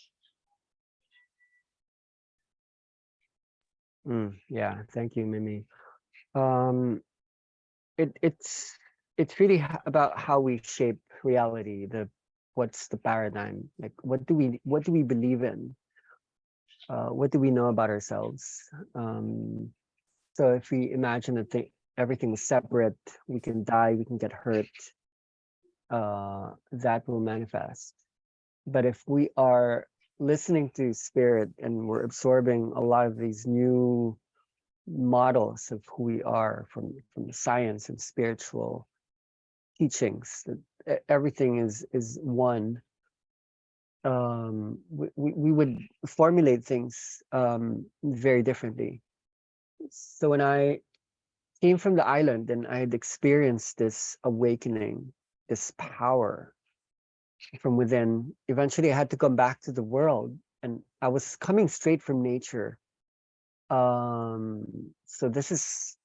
Yeah, thank you, Mimi. It's really about how we shape reality. What's the paradigm? Like, what do we believe in? What do we know about ourselves? So if we imagine that everything is separate, we can die, we can get hurt, that will manifest. But if we are listening to spirit and we're absorbing a lot of these new models of who we are from science and spiritual teachings, that everything is one, we would formulate things very differently. So when I came from the island and I had experienced this awakening, this power from within, eventually I had to come back to the world, and I was coming straight from nature. So this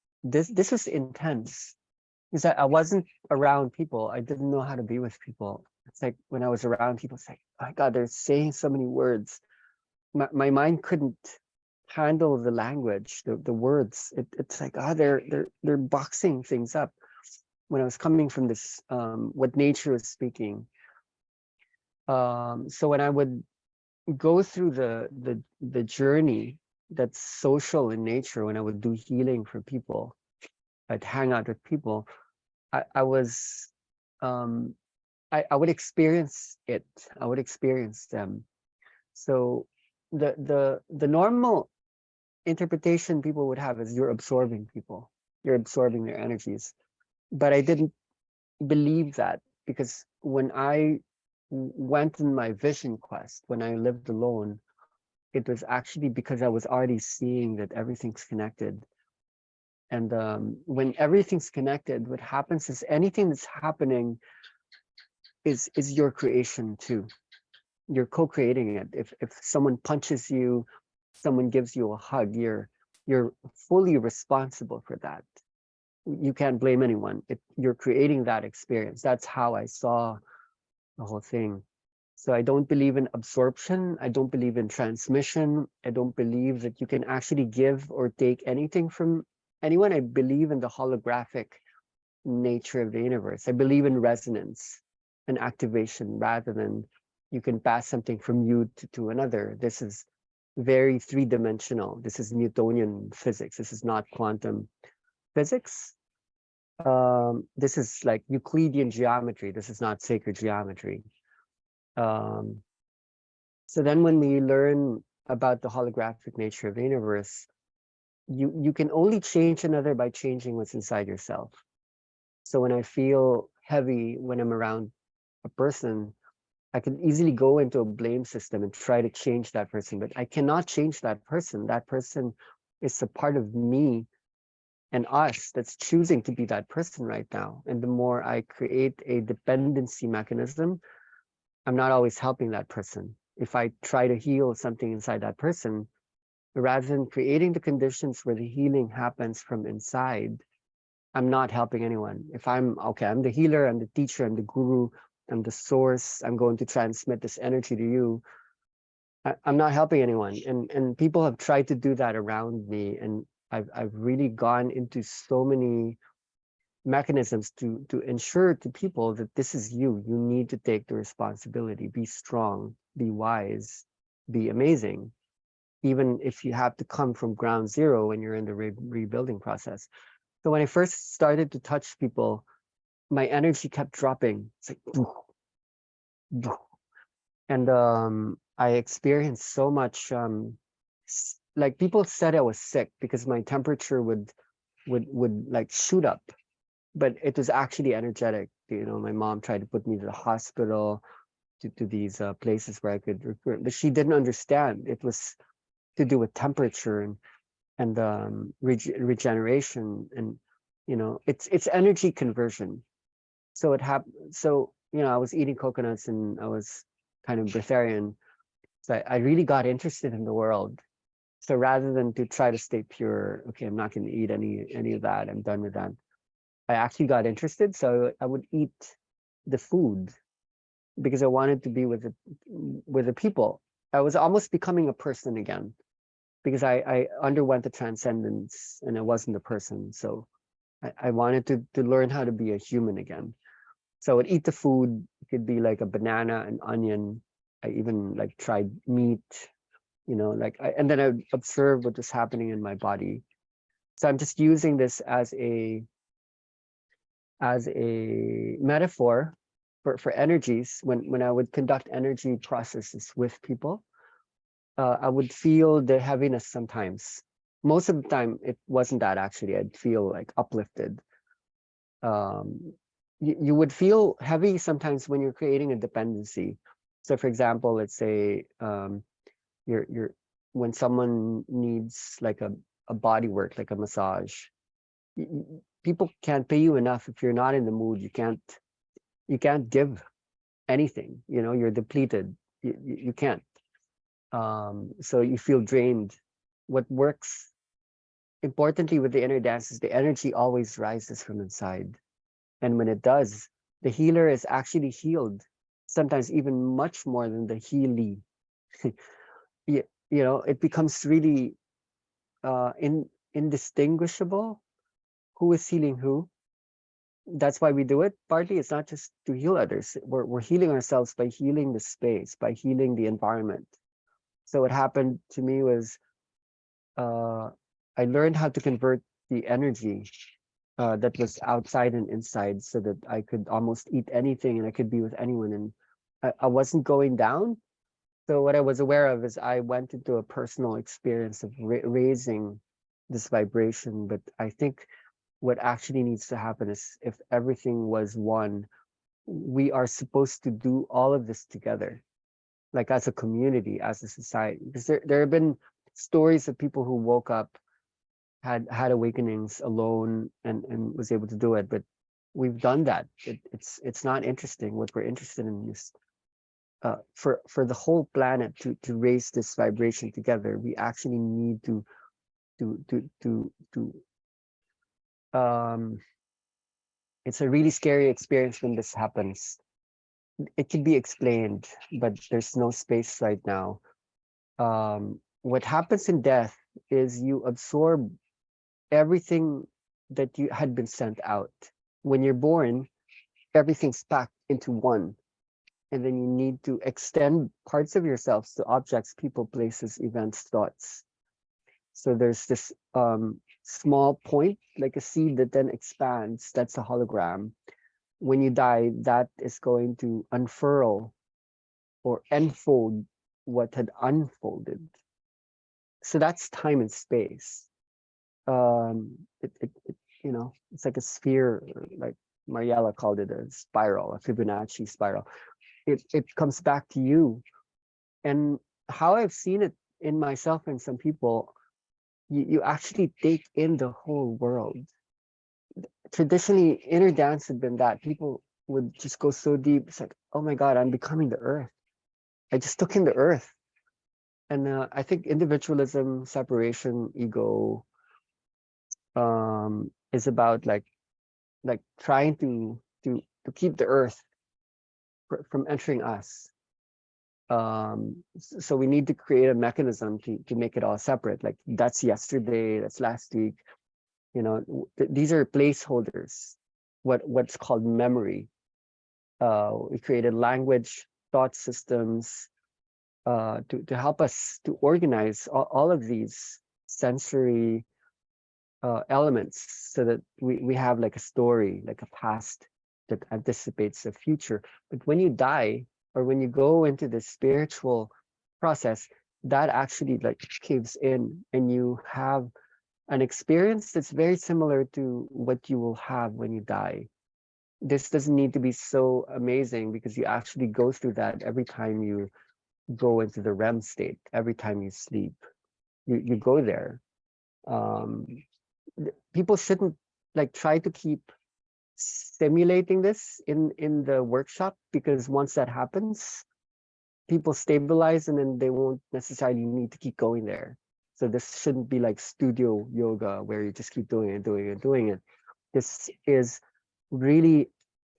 was intense because I wasn't around people. I didn't know how to be with people. It's like when I was around people, it's like, oh my God, they're saying so many words. My mind couldn't handle the language, the words. It's like, they're boxing things up. When I was coming from this, what nature was speaking. So when I would go through the journey that's social in nature, when I would do healing for people, I'd hang out with people, I would experience it. I would experience them. So the normal interpretation people would have is you're absorbing people, you're absorbing their energies. But I didn't believe that, because when I went in my vision quest, when I lived alone, it was actually because I was already seeing that everything's connected. And when everything's connected, what happens is anything that's happening is your creation too. You're co-creating it. If someone punches you, someone gives you a hug, you're fully responsible for that. You can't blame anyone. You're creating that experience. That's how I saw the whole thing. So I don't believe in absorption. I don't believe in transmission. I don't believe that you can actually give or take anything from anyone. I believe in the holographic nature of the universe. I believe in resonance and activation rather than you can pass something from you to another. This is very three-dimensional. This is Newtonian physics. This is not quantum physics. This is like Euclidean geometry. This is not sacred geometry. So then when we learn about the holographic nature of the universe, you can only change another by changing what's inside yourself. So when I feel heavy when I'm around a person, I can easily go into a blame system and try to change that person, but I cannot change that person. That person is a part of me and us that's choosing to be that person right now. And the more I create a dependency mechanism, I'm not always helping that person. If I try to heal something inside that person, rather than creating the conditions where the healing happens from inside, I'm not helping anyone. If I'm okay, I'm the healer, I'm the teacher, I'm the guru, I'm the source, I'm going to transmit this energy to you. I'm not helping anyone. And people have tried to do that around me. And I've really gone into so many mechanisms to ensure to people that this is you. You need to take the responsibility, be strong, be wise, be amazing, even if you have to come from ground zero when you're in the rebuilding process. So when I first started to touch people, my energy kept dropping. It's like, "Doof, doof." And I experienced so much. Like people said, I was sick because my temperature would like shoot up, but it was actually energetic. You know, my mom tried to put me to the hospital, to these places where I could recruit, but she didn't understand. It was to do with temperature and regeneration, and you know, it's energy conversion. So it happened. So you know, I was eating coconuts and I was kind of breatharian. So I really got interested in the world. So rather than to try to stay pure, okay, I'm not going to eat any of that. I'm done with that. I actually got interested. So I would eat the food because I wanted to be with the people. I was almost becoming a person again because I underwent the transcendence and I wasn't a person. So I wanted to learn how to be a human again. So I would eat the food. It could be like a banana, an onion. I even like tried meat, you know, like and then I would observe what was happening in my body. So I'm just using this as a metaphor for energies. When I would conduct energy processes with people, I would feel the heaviness sometimes. Most of the time, it wasn't that actually. I'd feel like uplifted. You would feel heavy sometimes when you're creating a dependency. So, for example, let's say you're when someone needs like a body work, like a massage, people can't pay you enough if you're not in the mood. You can't give anything. You know, you're depleted. You can't. So you feel drained. What works importantly with the inner dance is the energy always rises from inside. And when it does, the healer is actually healed, sometimes even much more than the healee. You know, it becomes really indistinguishable who is healing who. That's why we do it. Partly, it's not just to heal others. We're healing ourselves by healing the space, by healing the environment. So what happened to me was uh, I learned how to convert the energy that was outside and inside so that I could almost eat anything and I could be with anyone. And I wasn't going down. So what I was aware of is I went into a personal experience of raising this vibration. But I think what actually needs to happen is if everything was one, we are supposed to do all of this together, like as a community, as a society. Because there have been stories of people who woke up, had awakenings alone and was able to do it. But we've done that. It's not interesting. What we're interested in is for the whole planet to raise this vibration together. We actually need to it's a really scary experience when this happens. It can be explained, but there's no space right now. What happens in death is you absorb everything that you had been sent out. When you're born, everything's packed into one. And then you need to extend parts of yourselves to objects, people, places, events, thoughts. So there's this small point, like a seed that then expands. That's a hologram. When you die, that is going to unfurl or enfold what had unfolded. So that's time and space. It you know, it's like a sphere, like Mariella called it a spiral, a Fibonacci spiral. It comes back to you. And how I've seen it in myself and some people, you actually take in the whole world. Traditionally, inner dance had been that people would just go so deep. It's like, oh my God, I'm becoming the earth. I just took in the earth. And I think individualism, separation, ego, is about like trying to keep the earth from entering us. So we need to create a mechanism to make it all separate. Like that's yesterday, that's last week. You know, these are placeholders. What's called memory. We created language, thought systems, to help us to organize all of these sensory elements so that we have like a story, like a past that anticipates the future. But when you die or when you go into the spiritual process, that actually like caves in and you have an experience that's very similar to what you will have when you die. This doesn't need to be so amazing because you actually go through that every time you go into the REM state, every time you sleep. You go there. Um, People shouldn't like try to keep simulating this in the workshop, because once that happens, people stabilize and then they won't necessarily need to keep going there. So this shouldn't be like studio yoga where you just keep doing it, doing it, doing it. This is really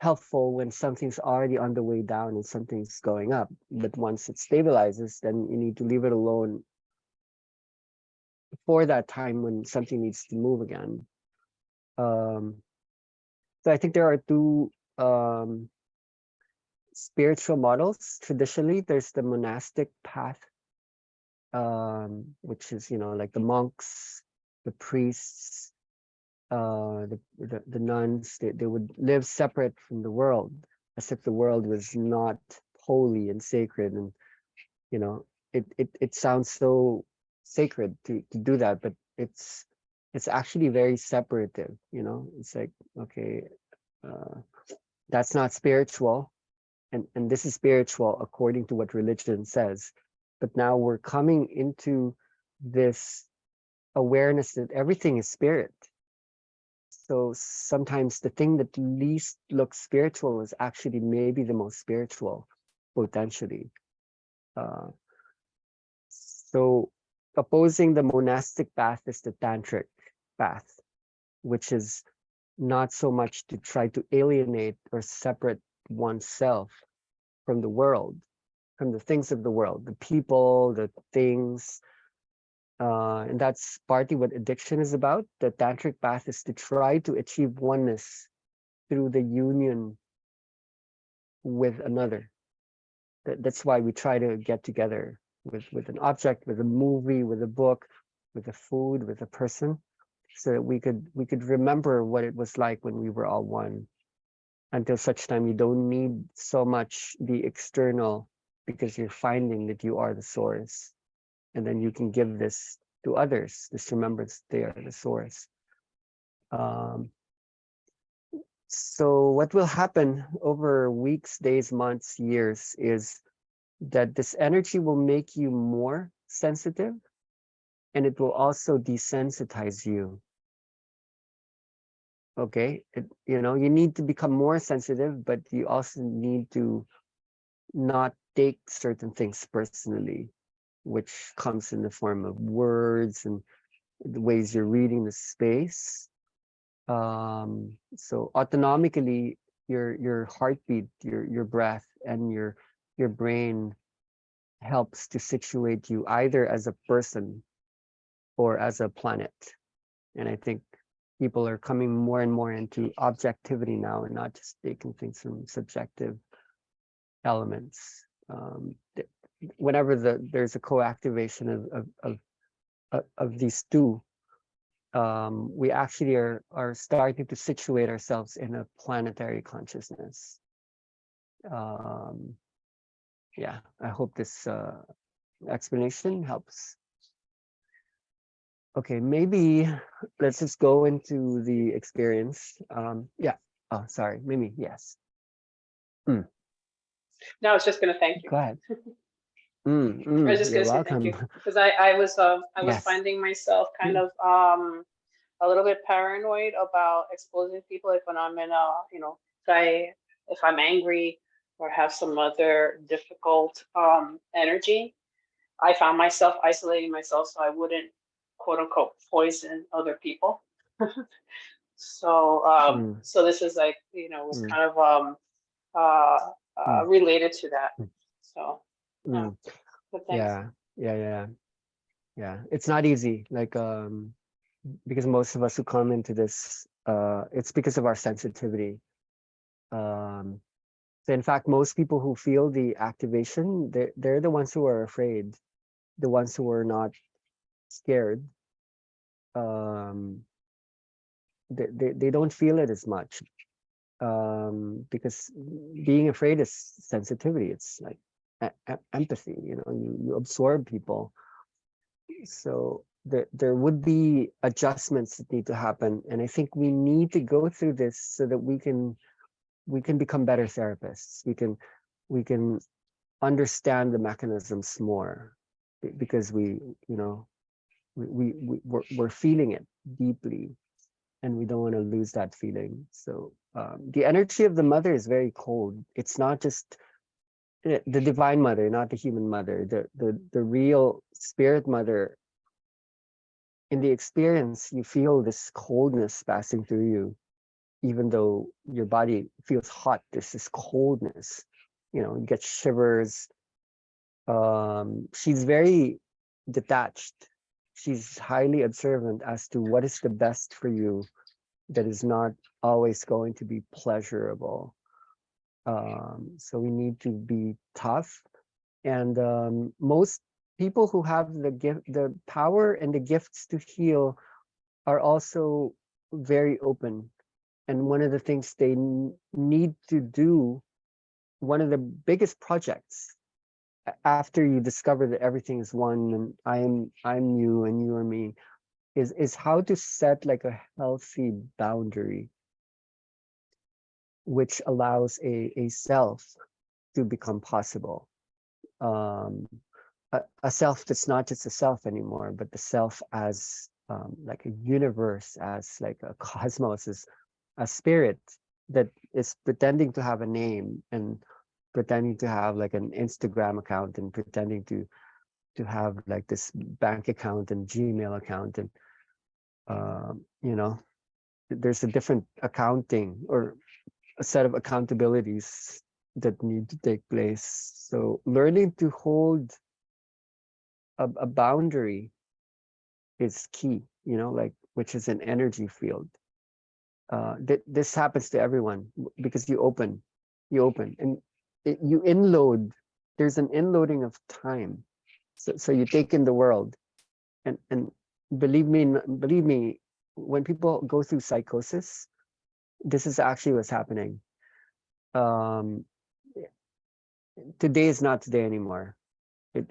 helpful when something's already on the way down and something's going up. But once it stabilizes, then you need to leave it alone for that time when something needs to move again. Um, so I think there are two spiritual models. Traditionally, there's the monastic path, which is, you know, like the monks, the priests, the nuns. They would live separate from the world, as if the world was not holy and sacred. And you know, it sounds so sacred to do that, but it's actually very separative. You know, it's like, okay, uh, that's not spiritual, and this is spiritual according to what religion says. But now we're coming into this awareness that everything is spirit. So sometimes the thing that least looks spiritual is actually maybe the most spiritual, potentially. Uh, so opposing the monastic path is the tantric path, which is not so much to try to alienate or separate oneself from the world, from the things of the world, the people, the things. And that's partly what addiction is about. The tantric path is to try to achieve oneness through the union with another. That's why we try to get together with an object, with a movie, with a book, with a food, with a person, so that we could remember what it was like when we were all one. Until such time you don't need so much the external, because you're finding that you are the source, and then you can give this to others, this remembrance they are the source. So what will happen over weeks, days, months, years is that this energy will make you more sensitive, and it will also desensitize you. Okay, you know, you need to become more sensitive, but you also need to not take certain things personally, which comes in the form of words and the ways you're reading the space. So autonomically, your heartbeat, your breath, and your brain helps to situate you either as a person or as a planet. And I think people are coming more and more into objectivity now, and not just taking things from subjective elements. Whenever there's a co-activation of these two, we actually are starting to situate ourselves in a planetary consciousness. Yeah, I hope this explanation helps. Okay, maybe let's just go into the experience. Yeah, Oh, sorry, Mimi. Yes. No, I was just going to thank you. Go ahead. I was just You're going to say thank welcome. you because I was Yes. finding myself kind of a little bit paranoid about exposing people if I'm in a, if I'm angry or have some other difficult energy. I found myself isolating myself so I wouldn't quote unquote poison other people. So Mm, so this is like, was mm, kind of uh mm, related to that. mm, So yeah, mm. but thanks. Yeah. Yeah. Yeah. Yeah. It's not easy. Like, because most of us who come into this, it's because of our sensitivity. Um, so in fact, most people who feel the activation, they're the ones who are afraid, the ones who are not scared. Um, they don't feel it as much, because being afraid is sensitivity. It's like empathy. You absorb people. So there would be adjustments that need to happen, and I think we need to go through this so that we can become better therapists. We can understand the mechanisms more, because we're feeling it deeply, and we don't want to lose that feeling. So the energy of the mother is very cold. It's not just the divine mother, not the human mother, the real spirit mother. In the experience, you feel this coldness passing through you, even though your body feels hot. There's this coldness. You get shivers. She's very detached. She's highly observant as to what is the best for you, that is not always going to be pleasurable. So we need to be tough. And most people who have the power and the gifts to heal are also very open. And one of the things they need to do, one of the biggest projects after you discover that everything is one, and I'm you and you are me, is how to set like a healthy boundary, which allows a self to become possible. Um, a self that's not just a self anymore, but the self as like a universe, as like a cosmos, as a spirit that is pretending to have a name, and pretending to have like an Instagram account, and pretending to have like this bank account and Gmail account, and there's a different accounting, or a set of accountabilities that need to take place. So learning to hold a boundary is key, like, which is an energy field. This happens to everyone because you open, and you inload. There's an inloading of time. So you take in the world, and believe me, when people go through psychosis, this is actually what's happening. Um, Today is not today anymore.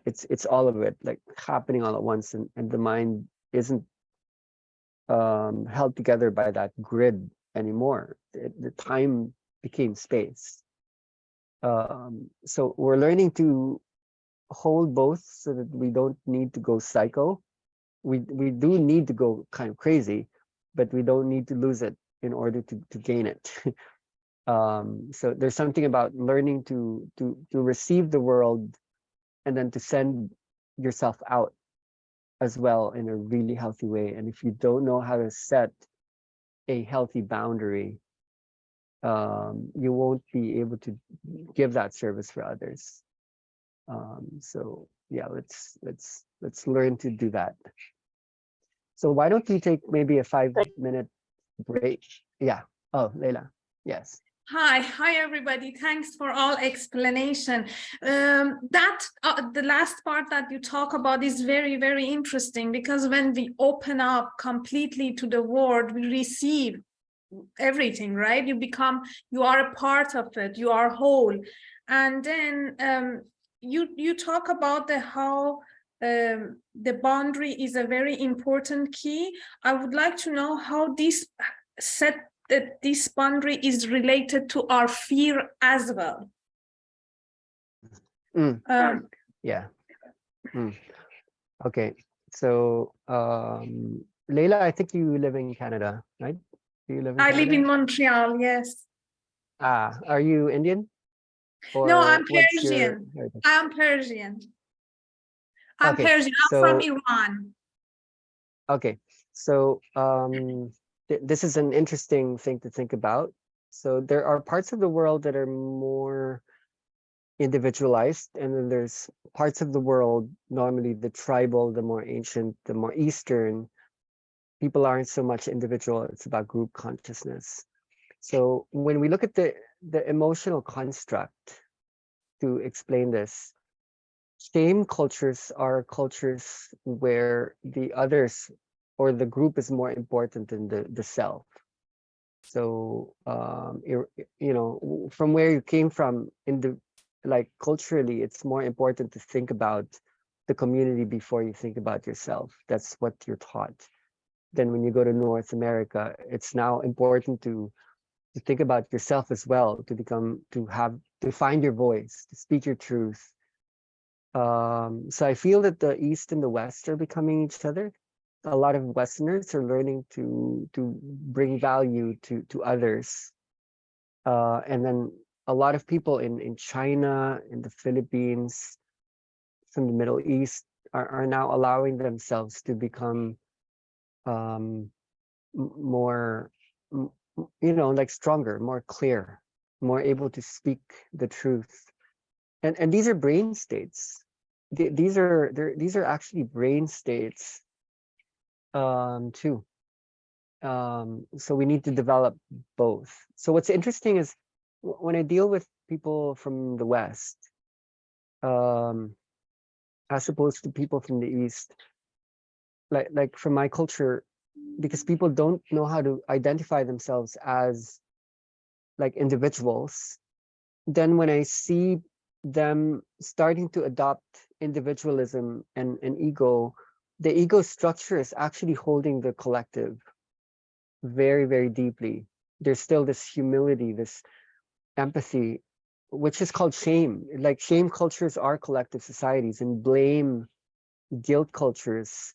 It's all of it like happening all at once, and the mind isn't held together by that grid anymore. The time became space. So we're learning to hold both so that we don't need to go psycho. We do need to go kind of crazy, but we don't need to lose it in order to gain it. So there's something about learning to receive the world, and then to send yourself out as well in a really healthy way. And if you don't know how to set a healthy boundary, you won't be able to give that service for others. So yeah, let's learn to do that. So why don't we take maybe a 5-minute break? Yeah. Oh, Leila. Yes. Hi, everybody. Thanks for all explanation. The last part that you talk about is very, very interesting, because when we open up completely to the world, we receive everything, right? You are a part of it, you are whole. And then you talk about how the boundary is a very important key. I would like to know how this this boundary is related to our fear as well. Yeah. Okay. So, Leila, I think you live in Canada, right? Do you live in I Canada? live in Montreal, yes. Are you Indian? No, I'm what's your Persian. heritage? I'm Persian. I'm Okay, Persian. I'm from Iran. Okay, so this is an interesting thing to think about. So there are parts of the world that are more individualized, and then there's parts of the world, normally the tribal, the more ancient, the more Eastern, people aren't so much individual, it's about group consciousness. So when we look at the emotional construct to explain this, shame cultures are cultures where the others or the group is more important than the self. So from where you came from in the culturally, it's more important to think about the community before you think about yourself. That's what you're taught. Then when you go to North America, it's now important to think about yourself as well, to find your voice, to speak your truth. So I feel that the East and the West are becoming each other. A lot of Westerners are learning to bring value to others. And then a lot of people in China, in the Philippines, from the Middle East are now allowing themselves to become more, stronger, more clear, more able to speak the truth. And these are brain states. These are actually brain states too. So we need to develop both. So what's interesting is when I deal with people from the West, as opposed to people from the East, like from my culture, because people don't know how to identify themselves as like individuals, then when I see them starting to adopt individualism and ego, the ego structure is actually holding the collective very, very deeply. There's still this humility, this empathy, which is called shame. Like shame cultures are collective societies, and blame, guilt cultures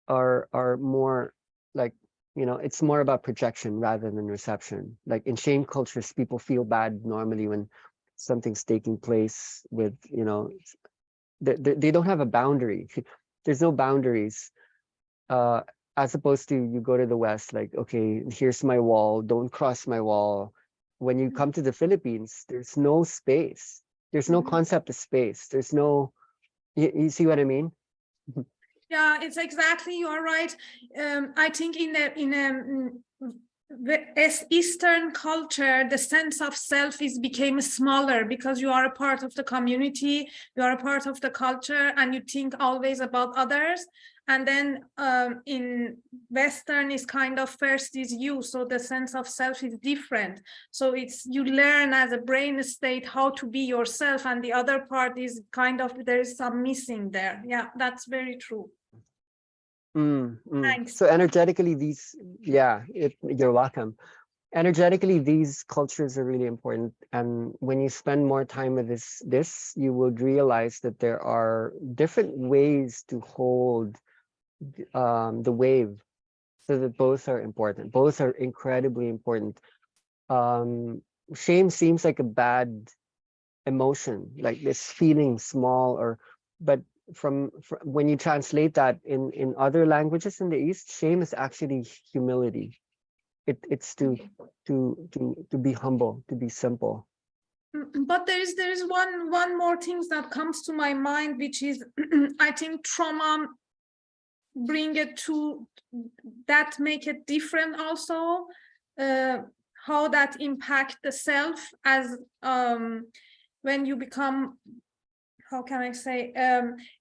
are more like, it's more about projection rather than reception. Like in shame cultures, people feel bad normally when something's taking place with, they don't have a boundary. There's no boundaries. As opposed to you go to the West, like, okay, here's my wall, don't cross my wall. When you come to the Philippines, there's no space. There's no concept of space. There's no, you see what I mean? Yeah, it's exactly, you are right. I think in the Eastern culture, the sense of self became smaller because you are a part of the community, you are a part of the culture, and you think always about others. And then in Western is kind of first is you, so the sense of self is different. So it's, you learn as a brain state how to be yourself, and the other part is kind of, there is some missing there. Yeah, that's very true. Thanks. So energetically, you're welcome. Energetically, these cultures are really important, and when you spend more time with this, you would realize that there are different ways to hold the wave, so that both are important. Both are incredibly important. Shame seems like a bad emotion, like this feeling small, but from when you translate that in other languages in the East, shame is actually humility. It's to be humble, to be simple. But there is one more thing that comes to my mind, which is I think trauma bring it to that, make it different also, how that impact the self as when you become, how can I say,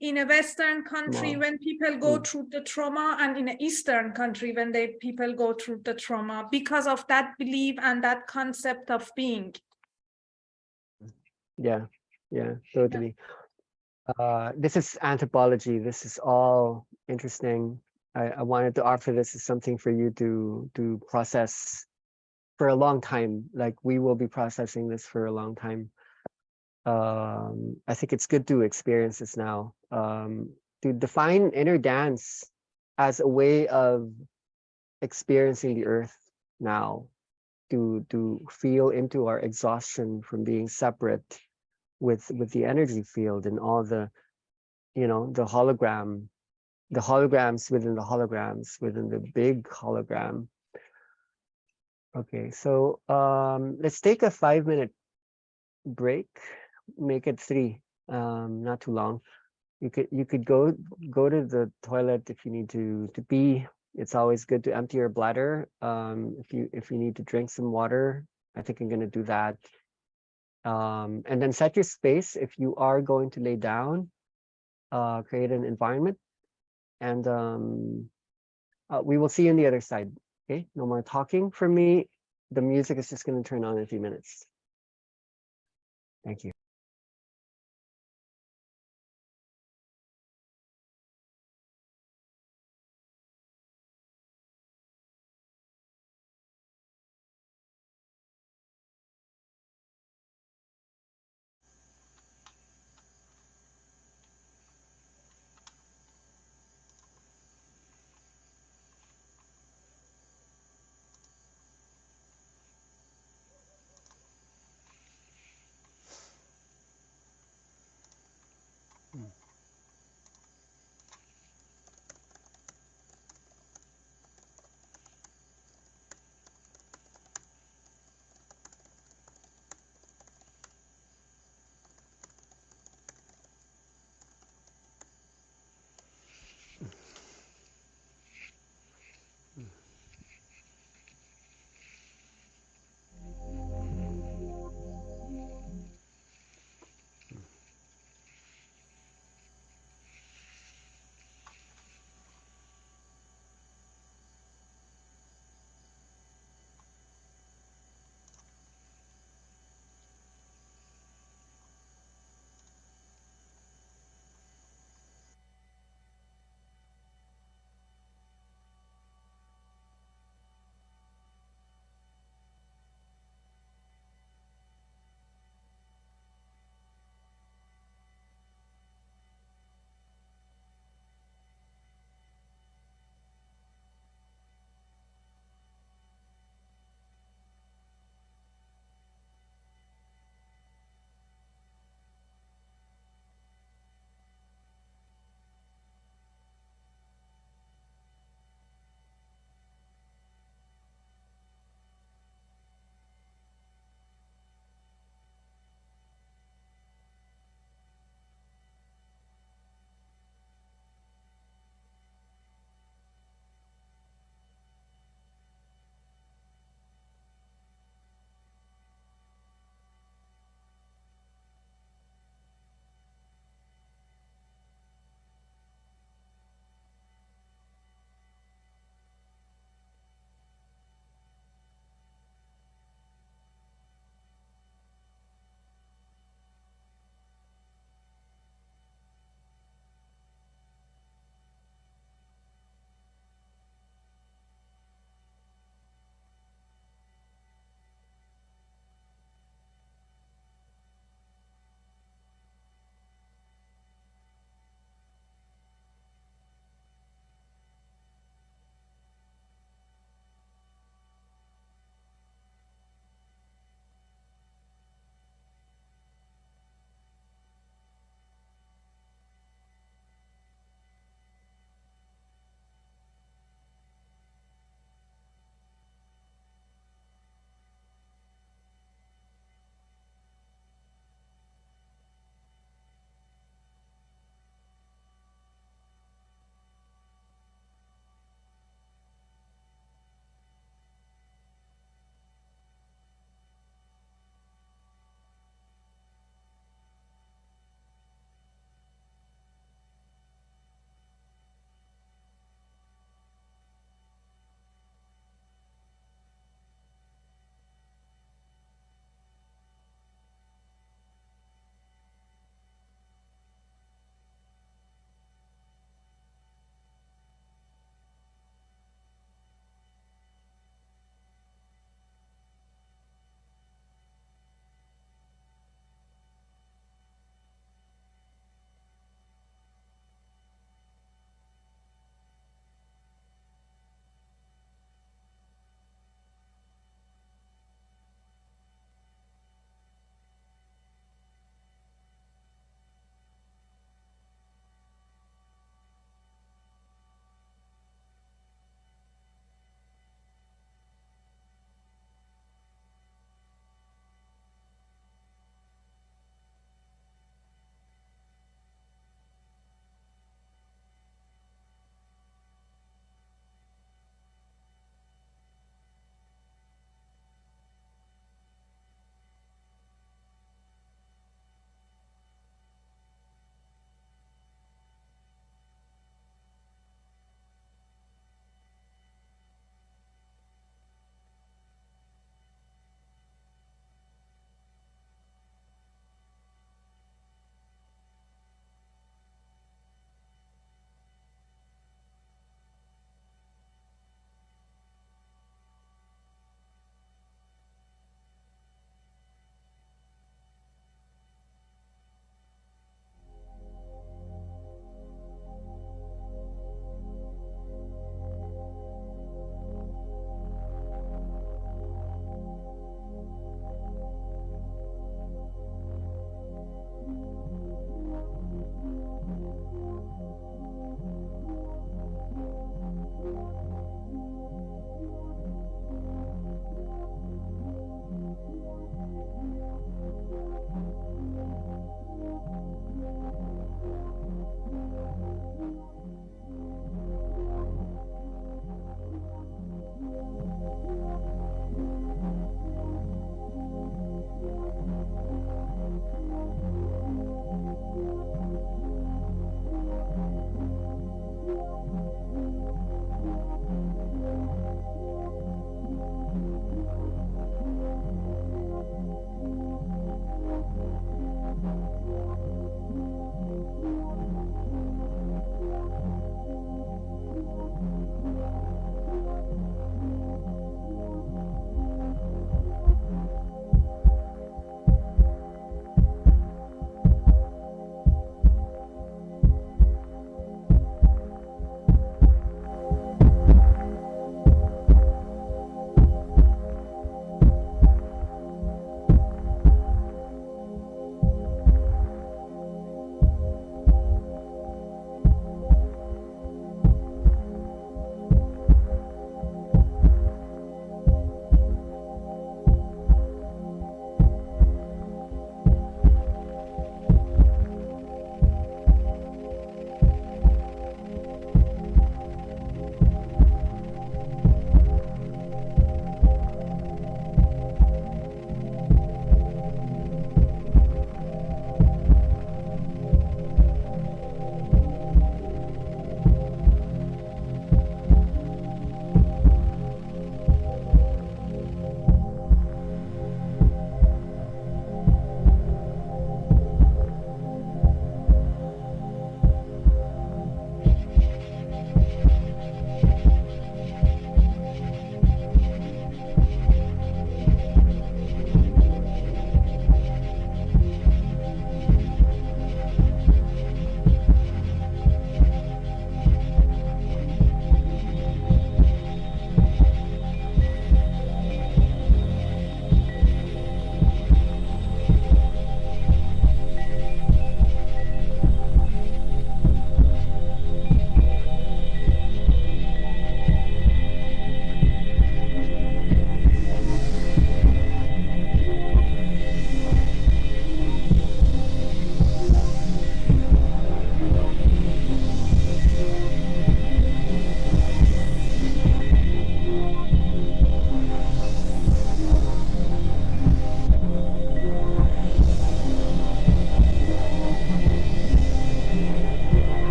in a Western country, when people go through the trauma, and in an Eastern country when people go through the trauma because of that belief and that concept of being. Yeah, totally. This is anthropology. This is all interesting. I wanted to offer this as something for you to process for a long time. Like we will be processing this for a long time. I think it's good to experience this now. To define inner dance as a way of experiencing the earth now, to feel into our exhaustion from being separate with the energy field and all the, you know, the holograms within the holograms within the big hologram. Okay, so let's take a 5-minute break. Make it 3, not too long. You could go to the toilet if you need to pee. It's always good to empty your bladder. If you need to drink some water, I think I'm gonna do that. And then set your space if you are going to lay down. Create an environment, and we will see you on the other side. Okay, no more talking from me. The music is just going to turn on in a few minutes. Thank you.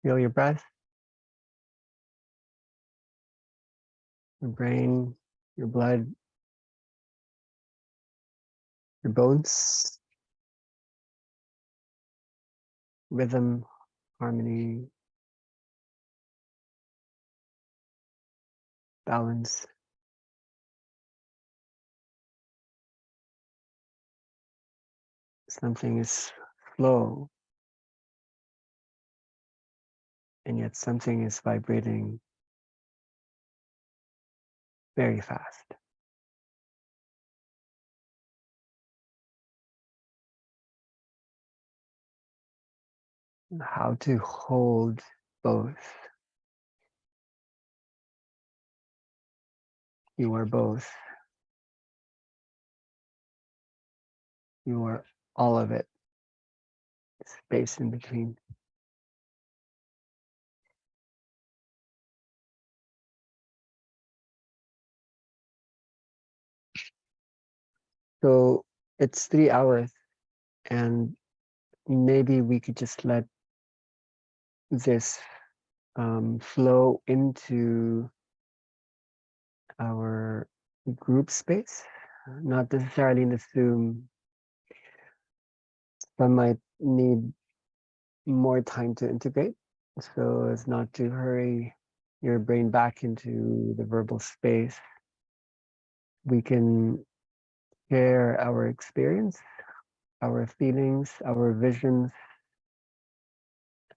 Feel your breath, your brain, your blood, your bones, rhythm, harmony, balance. Something is slow, and yet something is vibrating very fast. How to hold both. You are both. You are all of it. Space in between. So it's 3 hours, and maybe we could just let this flow into our group space, not necessarily in the Zoom. Some might need more time to integrate, so as not to hurry your brain back into the verbal space. We can share our experience, our feelings, our visions,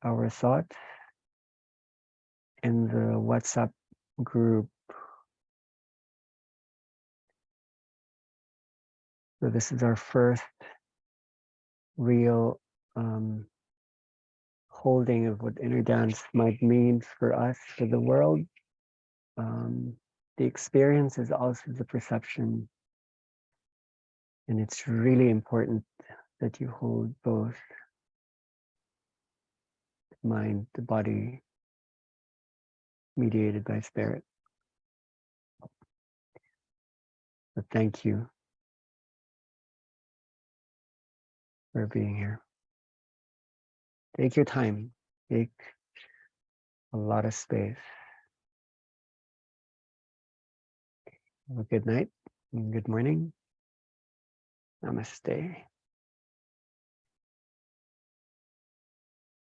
our thoughts in the WhatsApp group. So this is our first real holding of what inner dance might mean for us, for the world. The experience is also the perception. And it's really important that you hold both the mind, the body, mediated by spirit. But thank you for being here. Take your time. Take a lot of space. Have a good night and good morning. Namaste.